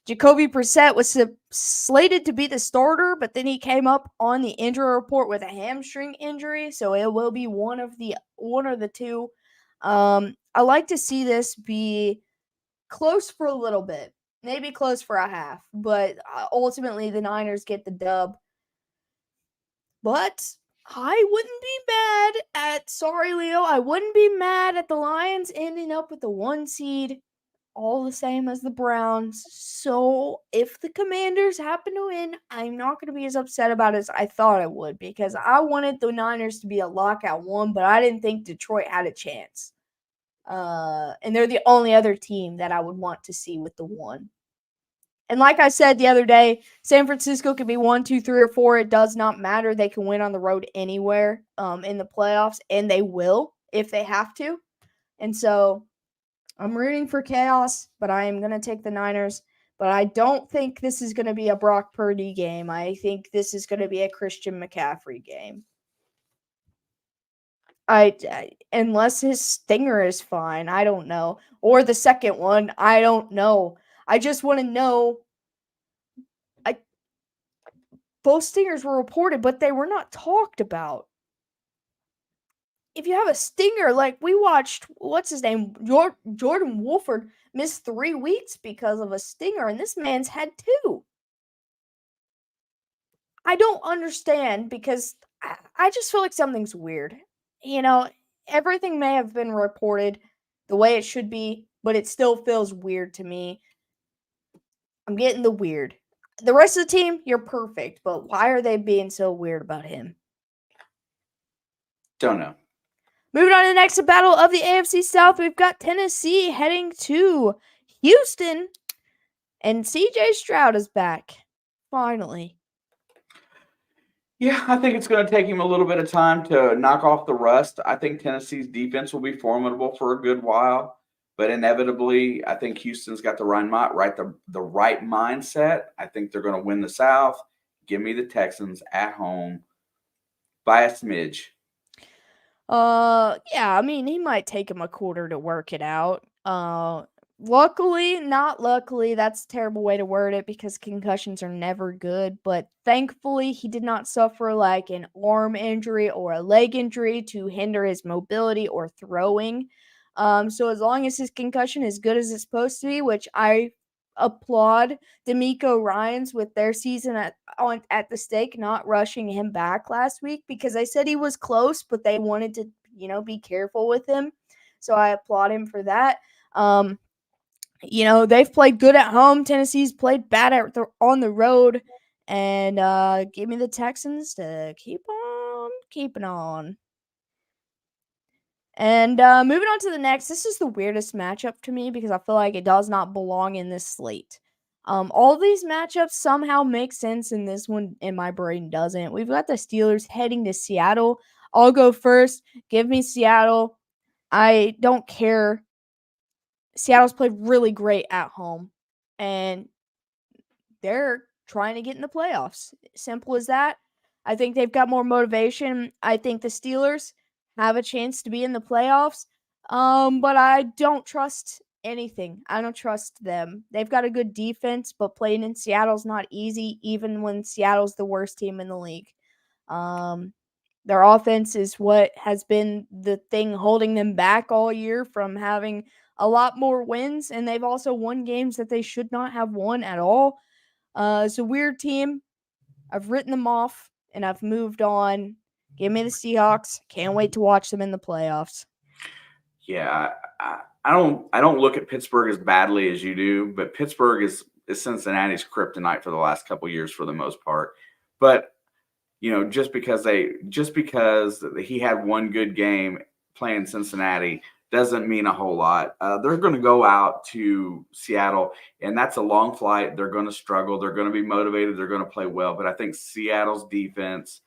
Jacoby Brissett was slated to be the starter, but then he came up on the injury report with a hamstring injury, so it will be one or the two. I like to see this be close for a little bit, maybe close for a half, but ultimately the Niners get the dub. But I wouldn't be mad sorry, Leo, I wouldn't be mad at the Lions ending up with the 1 seed, all the same as the Browns. So if the Commanders happen to win, I'm not going to be as upset about it as I thought I would, because I wanted the Niners to be a lockout 1, but I didn't think Detroit had a chance. And they're the only other team that I would want to see with the 1. And like I said the other day, San Francisco could be 1, 2, 3, or 4. It does not matter. They can win on the road anywhere in the playoffs, and they will if they have to. And so I'm rooting for chaos, but I am going to take the Niners. But I don't think this is going to be a Brock Purdy game. I think this is going to be a Christian McCaffrey game. Unless his stinger is fine, I don't know. Or the second one, I don't know. I just want to know. Both stingers were reported, but they were not talked about. If you have a stinger, like we watched, what's his name? Jordan Wolford missed 3 weeks because of a stinger, and this man's had 2. I don't understand because I just feel like something's weird. Everything may have been reported the way it should be, but it still feels weird to me. I'm getting the weird. The rest of the team, you're perfect, but why are they being so weird about him? Don't know. Moving on to the next battle of the AFC South, we've got Tennessee heading to Houston, and CJ Stroud is back, finally. Yeah, I think it's going to take him a little bit of time to knock off the rust. I think Tennessee's defense will be formidable for a good while, But inevitably, I think Houston's got the right mindset. I think they're going to win the South. Give me the Texans at home by a smidge. Yeah, I mean, he might take him a quarter to work it out. Luckily, not luckily, that's a terrible way to word it because concussions are never good, but thankfully he did not suffer like an arm injury or a leg injury to hinder his mobility or throwing. So as long as his concussion is good as it's supposed to be, which I applaud D'Amico Ryans with their season at the stake, not rushing him back last week because I said he was close, but they wanted to, be careful with him. So I applaud him for that. They've played good at home. Tennessee's played bad on the road. And give me the Texans to keep on keeping on. And moving on to the next, this is the weirdest matchup to me because I feel like it does not belong in this slate. All these matchups somehow make sense, and this one in my brain doesn't. We've got the Steelers heading to Seattle. I'll go first. Give me Seattle. I don't care. Seattle's played really great at home, and they're trying to get in the playoffs. Simple as that. I think they've got more motivation. I think the Steelers have a chance to be in the playoffs, but I don't trust anything. I don't trust them. They've got a good defense, but playing in Seattle's not easy, even when Seattle's the worst team in the league. Their offense is what has been the thing holding them back all year from having a lot more wins, and they've also won games that they should not have won at all. It's a weird team. I've written them off, and I've moved on. Give me the Seahawks. Can't wait to watch them in the playoffs. Yeah, I don't look at Pittsburgh as badly as you do, but Pittsburgh is Cincinnati's kryptonite for the last couple of years for the most part. But just because he had one good game playing Cincinnati doesn't mean a whole lot. They're going to go out to Seattle, and that's a long flight. They're going to struggle. They're going to be motivated. They're going to play well. But I think Seattle's defense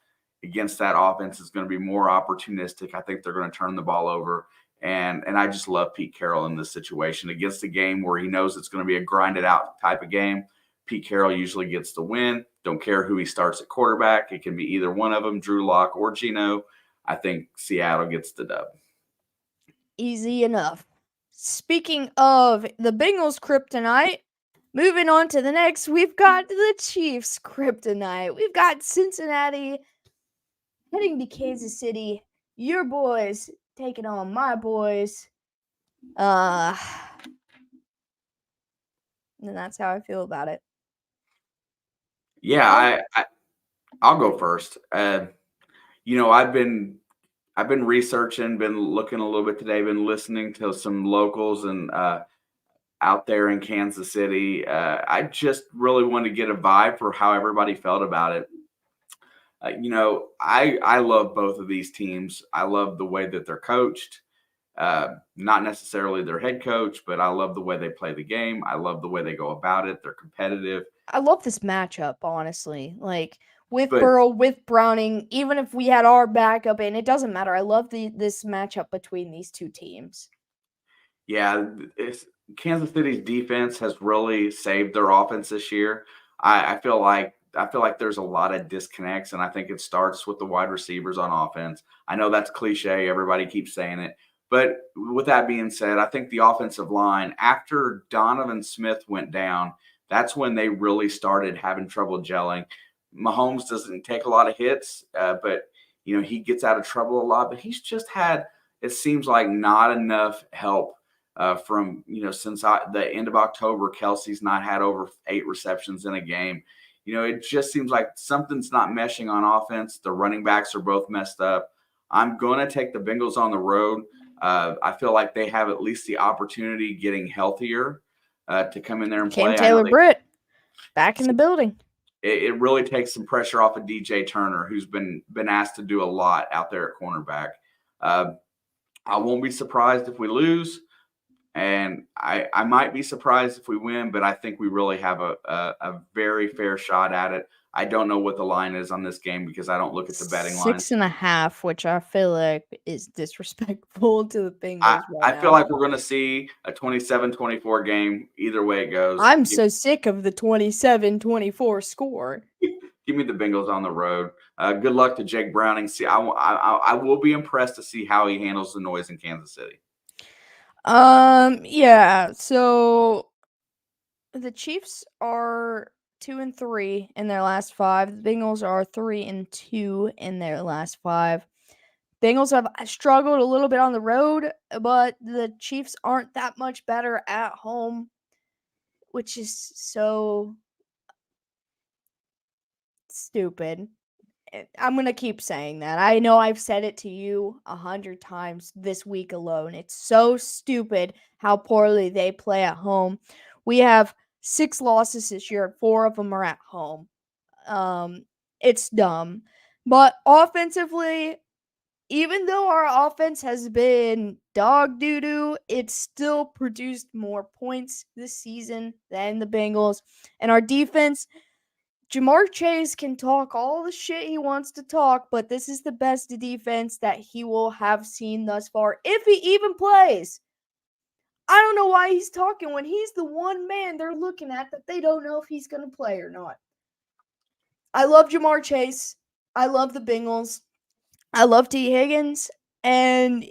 against that offense is going to be more opportunistic. I think they're going to turn the ball over. And I just love Pete Carroll in this situation against a game where he knows it's going to be a grinded out type of game. Pete Carroll usually gets the win. Don't care who he starts at quarterback. It can be either one of them, Drew Lock or Geno. I think Seattle gets the dub. Easy enough. Speaking of the Bengals kryptonite, moving on to the next, we've got the Chiefs kryptonite. We've got Cincinnati heading to Kansas City. Your boys taking on my boys. And that's how I feel about it. Yeah, I'll go first. I've been researching, been looking a little bit today, been listening to some locals and out there in Kansas City. I just really wanted to get a vibe for how everybody felt about it. I love both of these teams. I love the way that they're coached. Not necessarily their head coach, but I love the way they play the game. I love the way they go about it. They're competitive. I love this matchup, honestly. Like with Burrow, with Browning, even if we had our backup in, it doesn't matter. I love this matchup between these two teams. Yeah, Kansas City's defense has really saved their offense this year. I feel like there's a lot of disconnects, and I think it starts with the wide receivers on offense. I know that's cliche. Everybody keeps saying it. But with that being said, I think the offensive line, after Donovan Smith went down, that's when they really started having trouble gelling. Mahomes doesn't take a lot of hits, but he gets out of trouble a lot. But he's just had, it seems like, not enough help from since the end of October. Kelsey's not had over 8 receptions in a game. It just seems like something's not meshing on offense. The running backs are both messed up. I'm going to take the Bengals on the road. I feel like they have at least the opportunity getting healthier to come in there and play. Taylor Britt back in the building. It really takes some pressure off of DJ Turner, who's been asked to do a lot out there at cornerback. I won't be surprised if we lose, And I might be surprised if we win, but I think we really have a very fair shot at it. I don't know what the line is on this game because I don't look at the betting lines. 6.5, which I feel like is disrespectful to the Bengals right I feel now. like we're going to see a 27-24 game either way it goes. I'm so sick of the 27-24 score. Give me the Bengals on the road. Good luck to Jake Browning. See, I will be impressed to see how he handles the noise in Kansas City. Yeah. So the Chiefs are 2-3 in their last 5. The Bengals are 3-2 in their last 5. Bengals have struggled a little bit on the road, but the Chiefs aren't that much better at home, which is so stupid. I'm going to keep saying that. I know I've said it to you 100 times this week alone. It's so stupid how poorly they play at home. We have 6 losses this year. 4 of them are at home. It's dumb. But offensively, even though our offense has been dog doo-doo, it's still produced more points this season than the Bengals. And our defense, Jamar Chase can talk all the shit he wants to talk, but this is the best defense that he will have seen thus far, if he even plays. I don't know why he's talking when he's the one man they're looking at that they don't know if he's going to play or not. I love Jamar Chase. I love the Bengals. I love T. Higgins. And,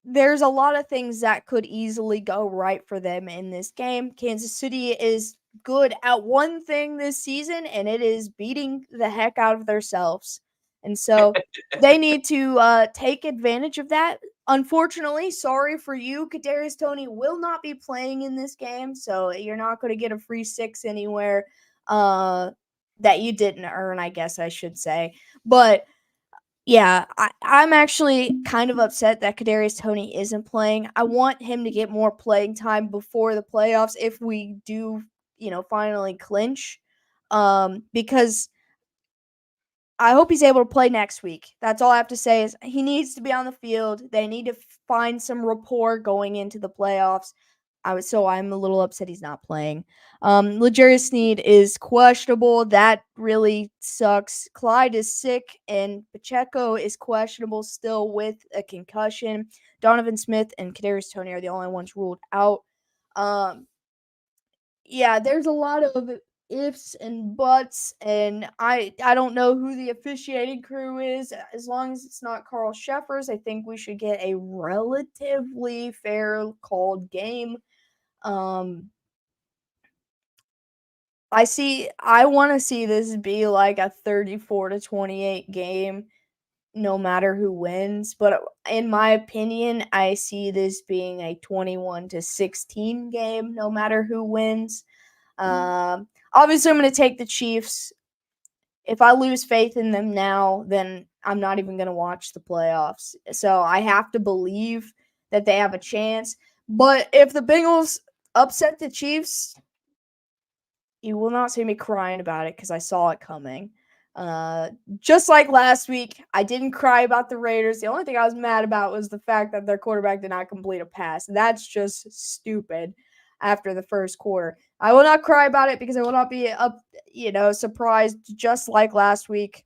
there's a lot of things that could easily go right for them in this game. Kansas City is good at one thing this season, and it is beating the heck out of themselves. And so they need to take advantage of that. Unfortunately, sorry for you, Kadarius Toney will not be playing in this game, so you're not going to get a free 6 anywhere that you didn't earn, I guess I should say. But yeah, I'm actually kind of upset that Kadarius Toney isn't playing. I want him to get more playing time before the playoffs if we do, finally clinch. Because I hope he's able to play next week. That's all I have to say is he needs to be on the field. They need to find some rapport going into the playoffs. I'm a little upset he's not playing. L'Jarius Sneed is questionable. That really sucks. Clyde is sick, and Pacheco is questionable still with a concussion. Donovan Smith and Kadarius Toney are the only ones ruled out. Yeah, there's a lot of ifs and buts, and I don't know who the officiating crew is. As long as it's not Carl Sheffers, I think we should get a relatively fair called game. I want to see this be like a 34-28 game no matter who wins, but in my opinion, I see this being a 21-16 game no matter who wins. Obviously I'm going to take the Chiefs. If I lose faith in them now, then I'm not even going to watch the playoffs. So I have to believe that they have a chance. But if the Bengals upset the Chiefs, you will not see me crying about it because I saw it coming. Just like last week, I didn't cry about the Raiders. The only thing I was mad about was the fact that their quarterback did not complete a pass. That's just stupid after the first quarter. I will not cry about it because I will not be surprised. Just like last week,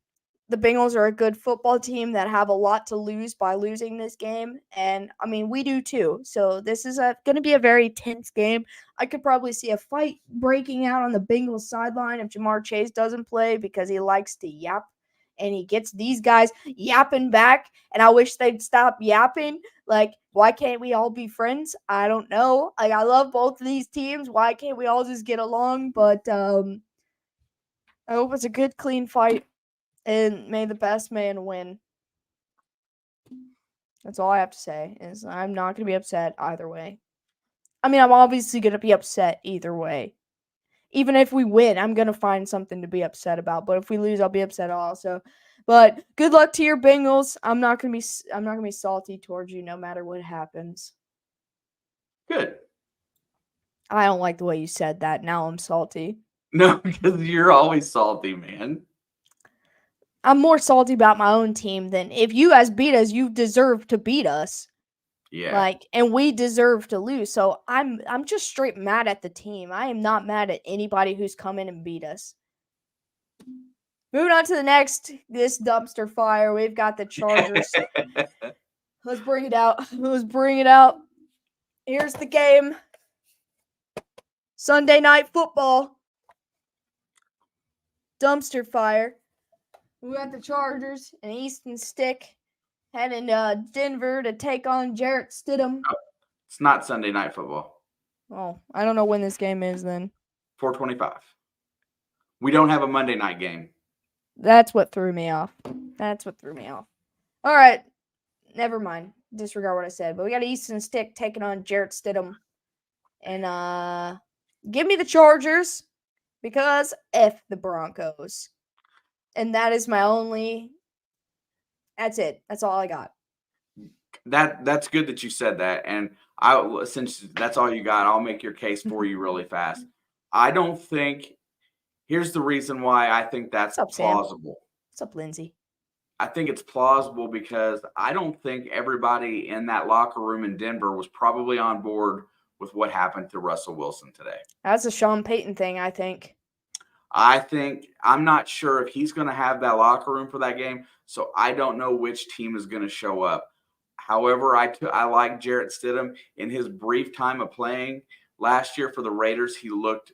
the Bengals are a good football team that have a lot to lose by losing this game. And, I mean, we do too. So this is going to be a very tense game. I could probably see a fight breaking out on the Bengals sideline if Jamar Chase doesn't play because he likes to yap. And he gets these guys yapping back. And I wish they'd stop yapping. Like, why can't we all be friends? I don't know. Like, I love both of these teams. Why can't we all just get along? But I hope it's a good, clean fight. And may the best man win. That's all I have to say. Is I'm not going to be upset either way. I mean, I'm obviously going to be upset either way. Even if we win, I'm going to find something to be upset about. But if we lose, I'll be upset also. But good luck to your Bengals. I'm not going to be salty towards you no matter what happens. Good. I don't like the way you said that. Now I'm salty. No, because you're always salty, man. I'm more salty about my own team than if you guys beat us, you deserve to beat us. Yeah. And we deserve to lose. So I'm just straight mad at the team. I am not mad at anybody who's come in and beat us. Moving on to this dumpster fire. We've got the Chargers. Let's bring it out. Let's bring it out. Here's the game. Sunday Night Football. Dumpster fire. We got the Chargers and Easton Stick heading to Denver to take on Jarrett Stidham. It's not Sunday Night Football. Oh, I don't know when this game is then. 4:25. We don't have a Monday night game. That's what threw me off. All right. Never mind. Disregard what I said. But we got Easton Stick taking on Jarrett Stidham. And give me the Chargers because F the Broncos. And that is my only... That's it. That's all I got. That's good that you said that. And since that's all you got, I'll make your case for you really fast. I don't think... Here's the reason why I think that's plausible. What's up, Lindsay? I think it's plausible because I don't think everybody in that locker room in Denver was probably on board with what happened to Russell Wilson today. That's a Sean Payton thing, I think. I'm not sure if he's going to have that locker room for that game, so I don't know which team is going to show up. However, I like Jarrett Stidham. In his brief time of playing last year for the Raiders, he looked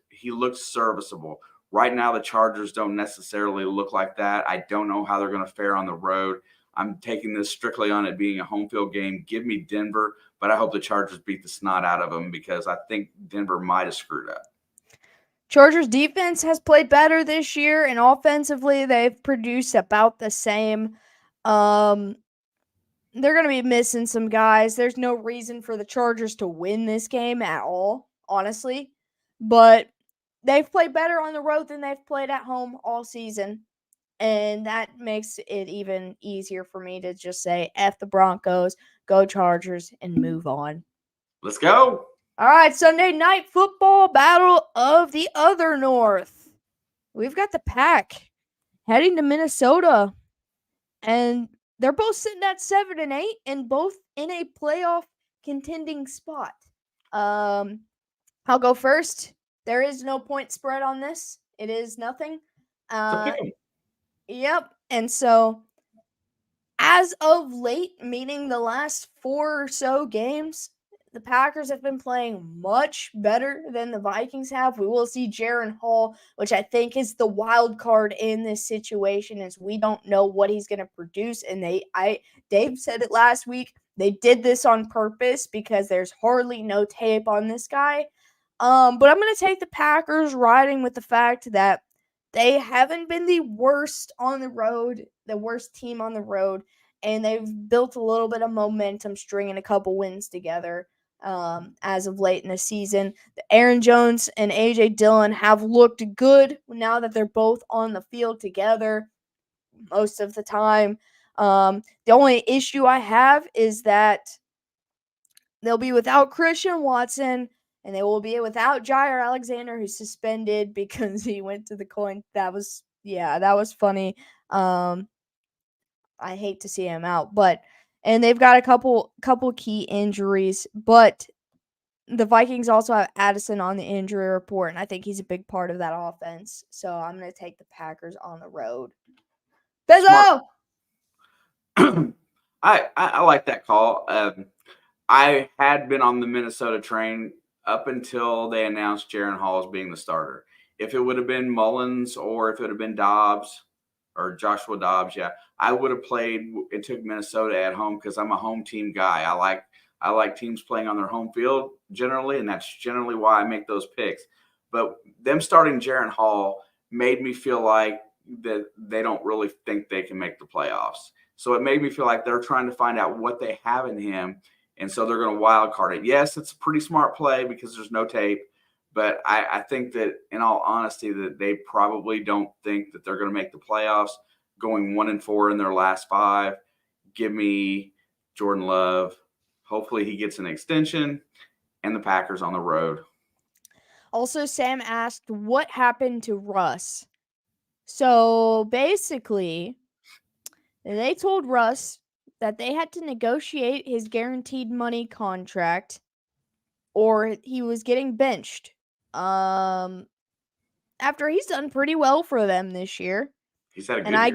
serviceable. Right now, the Chargers don't necessarily look like that. I don't know how they're going to fare on the road. I'm taking this strictly on it being a home field game. Give me Denver, but I hope the Chargers beat the snot out of them because I think Denver might have screwed up. Chargers defense has played better this year, and offensively, they've produced about the same. They're going to be missing some guys. There's no reason for the Chargers to win this game at all, honestly. But they've played better on the road than they've played at home all season. And that makes it even easier for me to just say, F the Broncos, go Chargers, and move on. Let's go. All right, Sunday Night Football, Battle of the Other North. We've got the Pack heading to Minnesota. And they're both sitting at 7-8 and both in a playoff contending spot. I'll go first. There is no point spread on this. It is nothing. Yep. And so, as of late, meaning the last 4 or so games, the Packers have been playing much better than the Vikings have. We will see Jaron Hall, which I think is the wild card in this situation, as we don't know what he's going to produce. And Dave said it last week. They did this on purpose because there's hardly no tape on this guy. But I'm going to take the Packers, riding with the fact that they haven't been the worst on the road, the worst team on the road, and they've built a little bit of momentum, stringing a couple wins together as of late in the season. Aaron Jones and A.J. Dillon have looked good now that they're both on the field together most of the time. The only issue I have is that they'll be without Christian Watson, and they will be without Jair Alexander, who's suspended because he went to the coin. That was funny. I hate to see him out, and they've got a couple key injuries, but the Vikings also have Addison on the injury report, and I think he's a big part of that offense. So I'm going to take the Packers on the road. Bezzo! I like that call. I had been on the Minnesota train up until they announced Jaron Hall as being the starter. If it would have been Mullins or if it would have been Dobbs or Joshua Dobbs, I would have played and took Minnesota at home because I'm a home team guy. I like teams playing on their home field generally, and that's generally why I make those picks. But them starting Jaron Hall made me feel like that they don't really think they can make the playoffs. So it made me feel like they're trying to find out what they have in him, and so they're going to wild card it. Yes, it's a pretty smart play because there's no tape, but I think that in all honesty that they probably don't think that they're going to make the playoffs, going 1-4 in their last 5. Give me Jordan Love. Hopefully he gets an extension, and the Packers on the road. Also, Sam asked, what happened to Russ? So, basically, they told Russ that they had to negotiate his guaranteed money contract or he was getting benched. After he's done pretty well for them this year. He's had a good And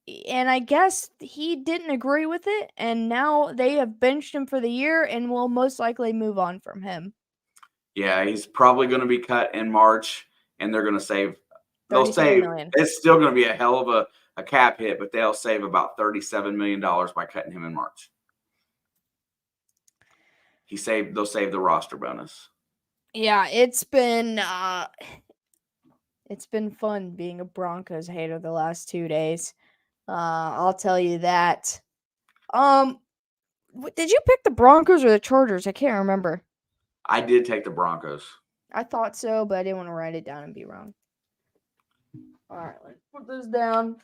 year. I guess he didn't agree with it, and now they have benched him for the year and will most likely move on from him. Yeah, he's probably going to be cut in March, and they're going to save. They'll 37 save. million. It's still going to be a hell of a cap hit, but they'll save about $37 million by cutting him in March. They'll save the roster bonus. Yeah, it's been fun being a Broncos hater the last 2 days. I'll tell you that. Did you pick the Broncos or the Chargers? I can't remember. I did take the Broncos. I thought so, but I didn't want to write it down and be wrong. All right, let's put this down.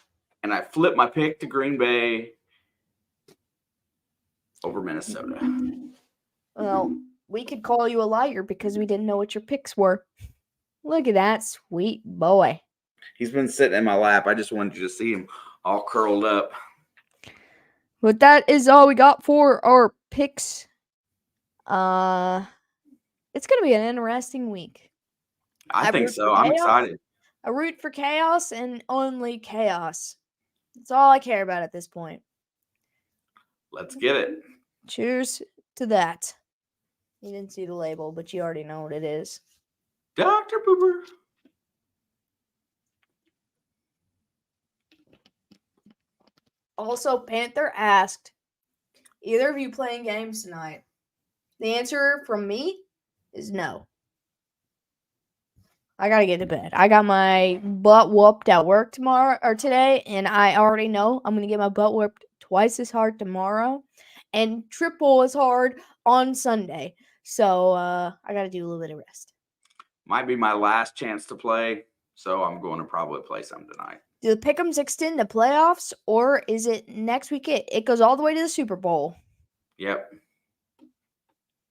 And I flipped my pick to Green Bay over Minnesota. Well, we could call you a liar because we didn't know what your picks were. Look at that sweet boy. He's been sitting in my lap. I just wanted you to see him all curled up. But that is all we got for our picks. It's going to be an interesting week. I think so. I'm excited. I root for chaos and only chaos. That's all I care about at this point. Let's get it. Cheers to that. You didn't see the label, but you already know what it is. Dr. Pooper. Also, Panther asked, either of you playing games tonight? The answer from me is no. I gotta get to bed. I got my butt whooped at work today, and I already know I'm gonna get my butt whooped twice as hard tomorrow and triple as hard on Sunday. So I gotta do a little bit of rest. Might be my last chance to play, so I'm going to probably play some tonight. Do the Pick'ems extend to playoffs, or is it next week? It goes all the way to the Super Bowl. Yep.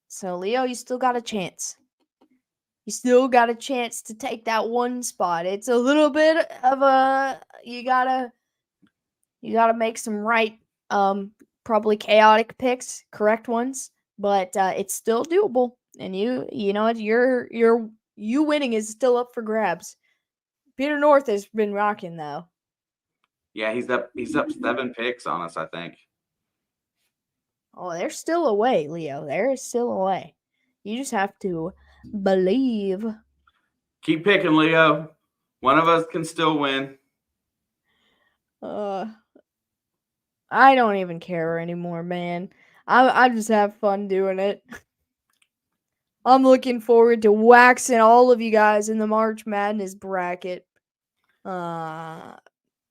So, Leo, you still got a chance. You still got a chance to take that one spot. It's a little bit of a you gotta make some right, probably chaotic picks, correct ones, but it's still doable. And you know what, you winning is still up for grabs. Peter North has been rocking though. Yeah, he's up 7 picks on us, I think. Oh, there's still a way, Leo. There is still a way. You just have to believe. Keep picking, Leo. One of us can still win. I don't even care anymore, man. I just have fun doing it. I'm looking forward to waxing all of you guys in the March Madness bracket. And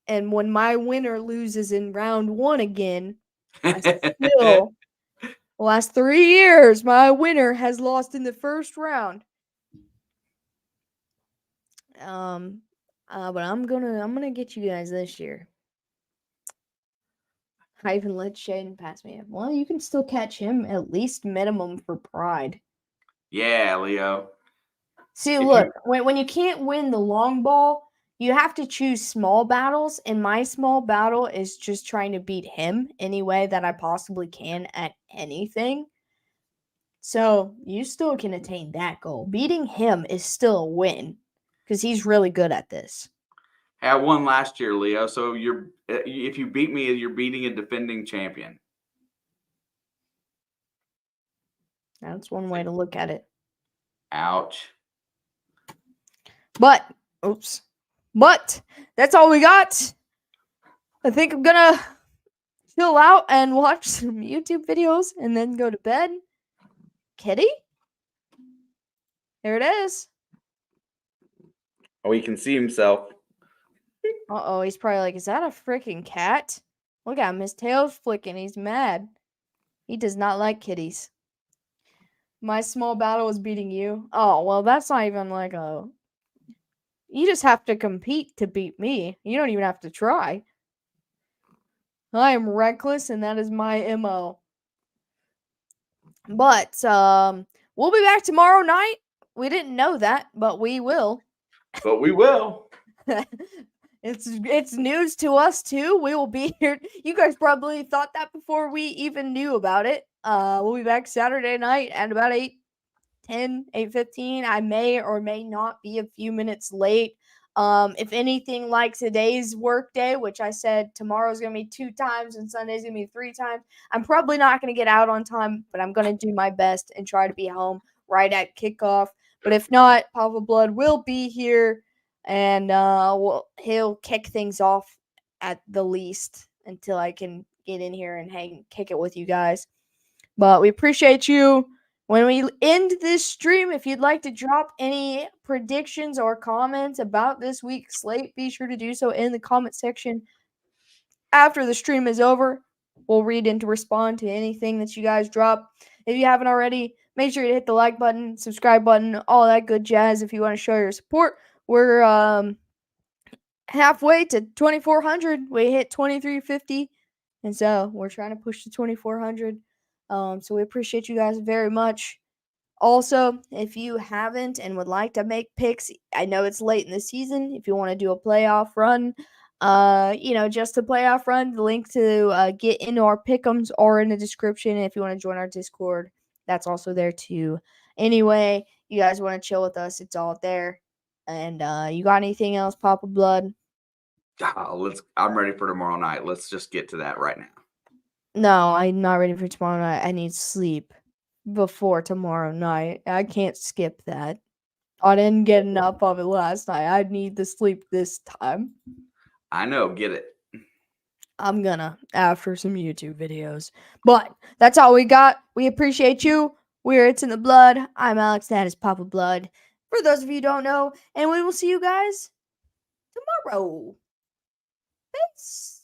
when my winner loses in round 1 again, I still, the last 3 years, my winner has lost in the first round. But I'm gonna get you guys this year. I even let Shaden pass me. Well, you can still catch him at least minimum for pride. Yeah, Leo. See, look, when you can't win the long ball, you have to choose small battles, and my small battle is just trying to beat him any way that I possibly can at anything. So you still can attain that goal. Beating him is still a win because he's really good at this. Hey, I won last year, Leo. So if you beat me, you're beating a defending champion. That's one way to look at it. Ouch. But that's all we got. I think I'm gonna chill out and watch some YouTube videos and then go to bed. Kitty? There it is. Oh, he can see himself. Uh-oh, he's probably like, is that a freaking cat? Look at him, his tail's flicking, he's mad. He does not like kitties. My small battle is beating you. Oh, well, that's not even like a... You just have to compete to beat me. You don't even have to try. I am reckless, and that is my MO. But, we'll be back tomorrow night. We didn't know that, but we will. But we will. It's news to us too. We will be here. You guys probably thought that before we even knew about it. We'll be back Saturday night at about 8:10, 8:15. I may or may not be a few minutes late. If anything like today's work day, which I said tomorrow's gonna be 2 times and Sunday's gonna be 3 times, I'm probably not gonna get out on time, but I'm gonna do my best and try to be home right at kickoff. But if not, Papa Blood will be here, and he'll kick things off at the least until I can get in here and kick it with you guys. But we appreciate you. When we end this stream, if you'd like to drop any predictions or comments about this week's slate, be sure to do so in the comment section after the stream is over. We'll read and to respond to anything that you guys drop. If you haven't already, make sure to hit the like button, subscribe button, all that good jazz if you want to show your support. We're halfway to 2,400. We hit 2,350, and so we're trying to push to 2,400. So we appreciate you guys very much. Also, if you haven't and would like to make picks, I know it's late in the season. If you want to do a playoff run, just a playoff run, the link to get into our pick'ems are in the description. If you want to join our Discord, that's also there too. Anyway, you guys want to chill with us, it's all there. And you got anything else, Papa Blood? I'm ready for tomorrow night. Let's just get to that right now. No, I'm not ready for tomorrow night. I need sleep before tomorrow night. I can't skip that. I didn't get enough of it last night. I need the sleep this time. I know. Get it. I'm gonna after some YouTube videos. But that's all we got. We appreciate you. We're It's in the Blood. I'm Alex. That is Papa Blood. For those of you who don't know, and we will see you guys tomorrow. Peace.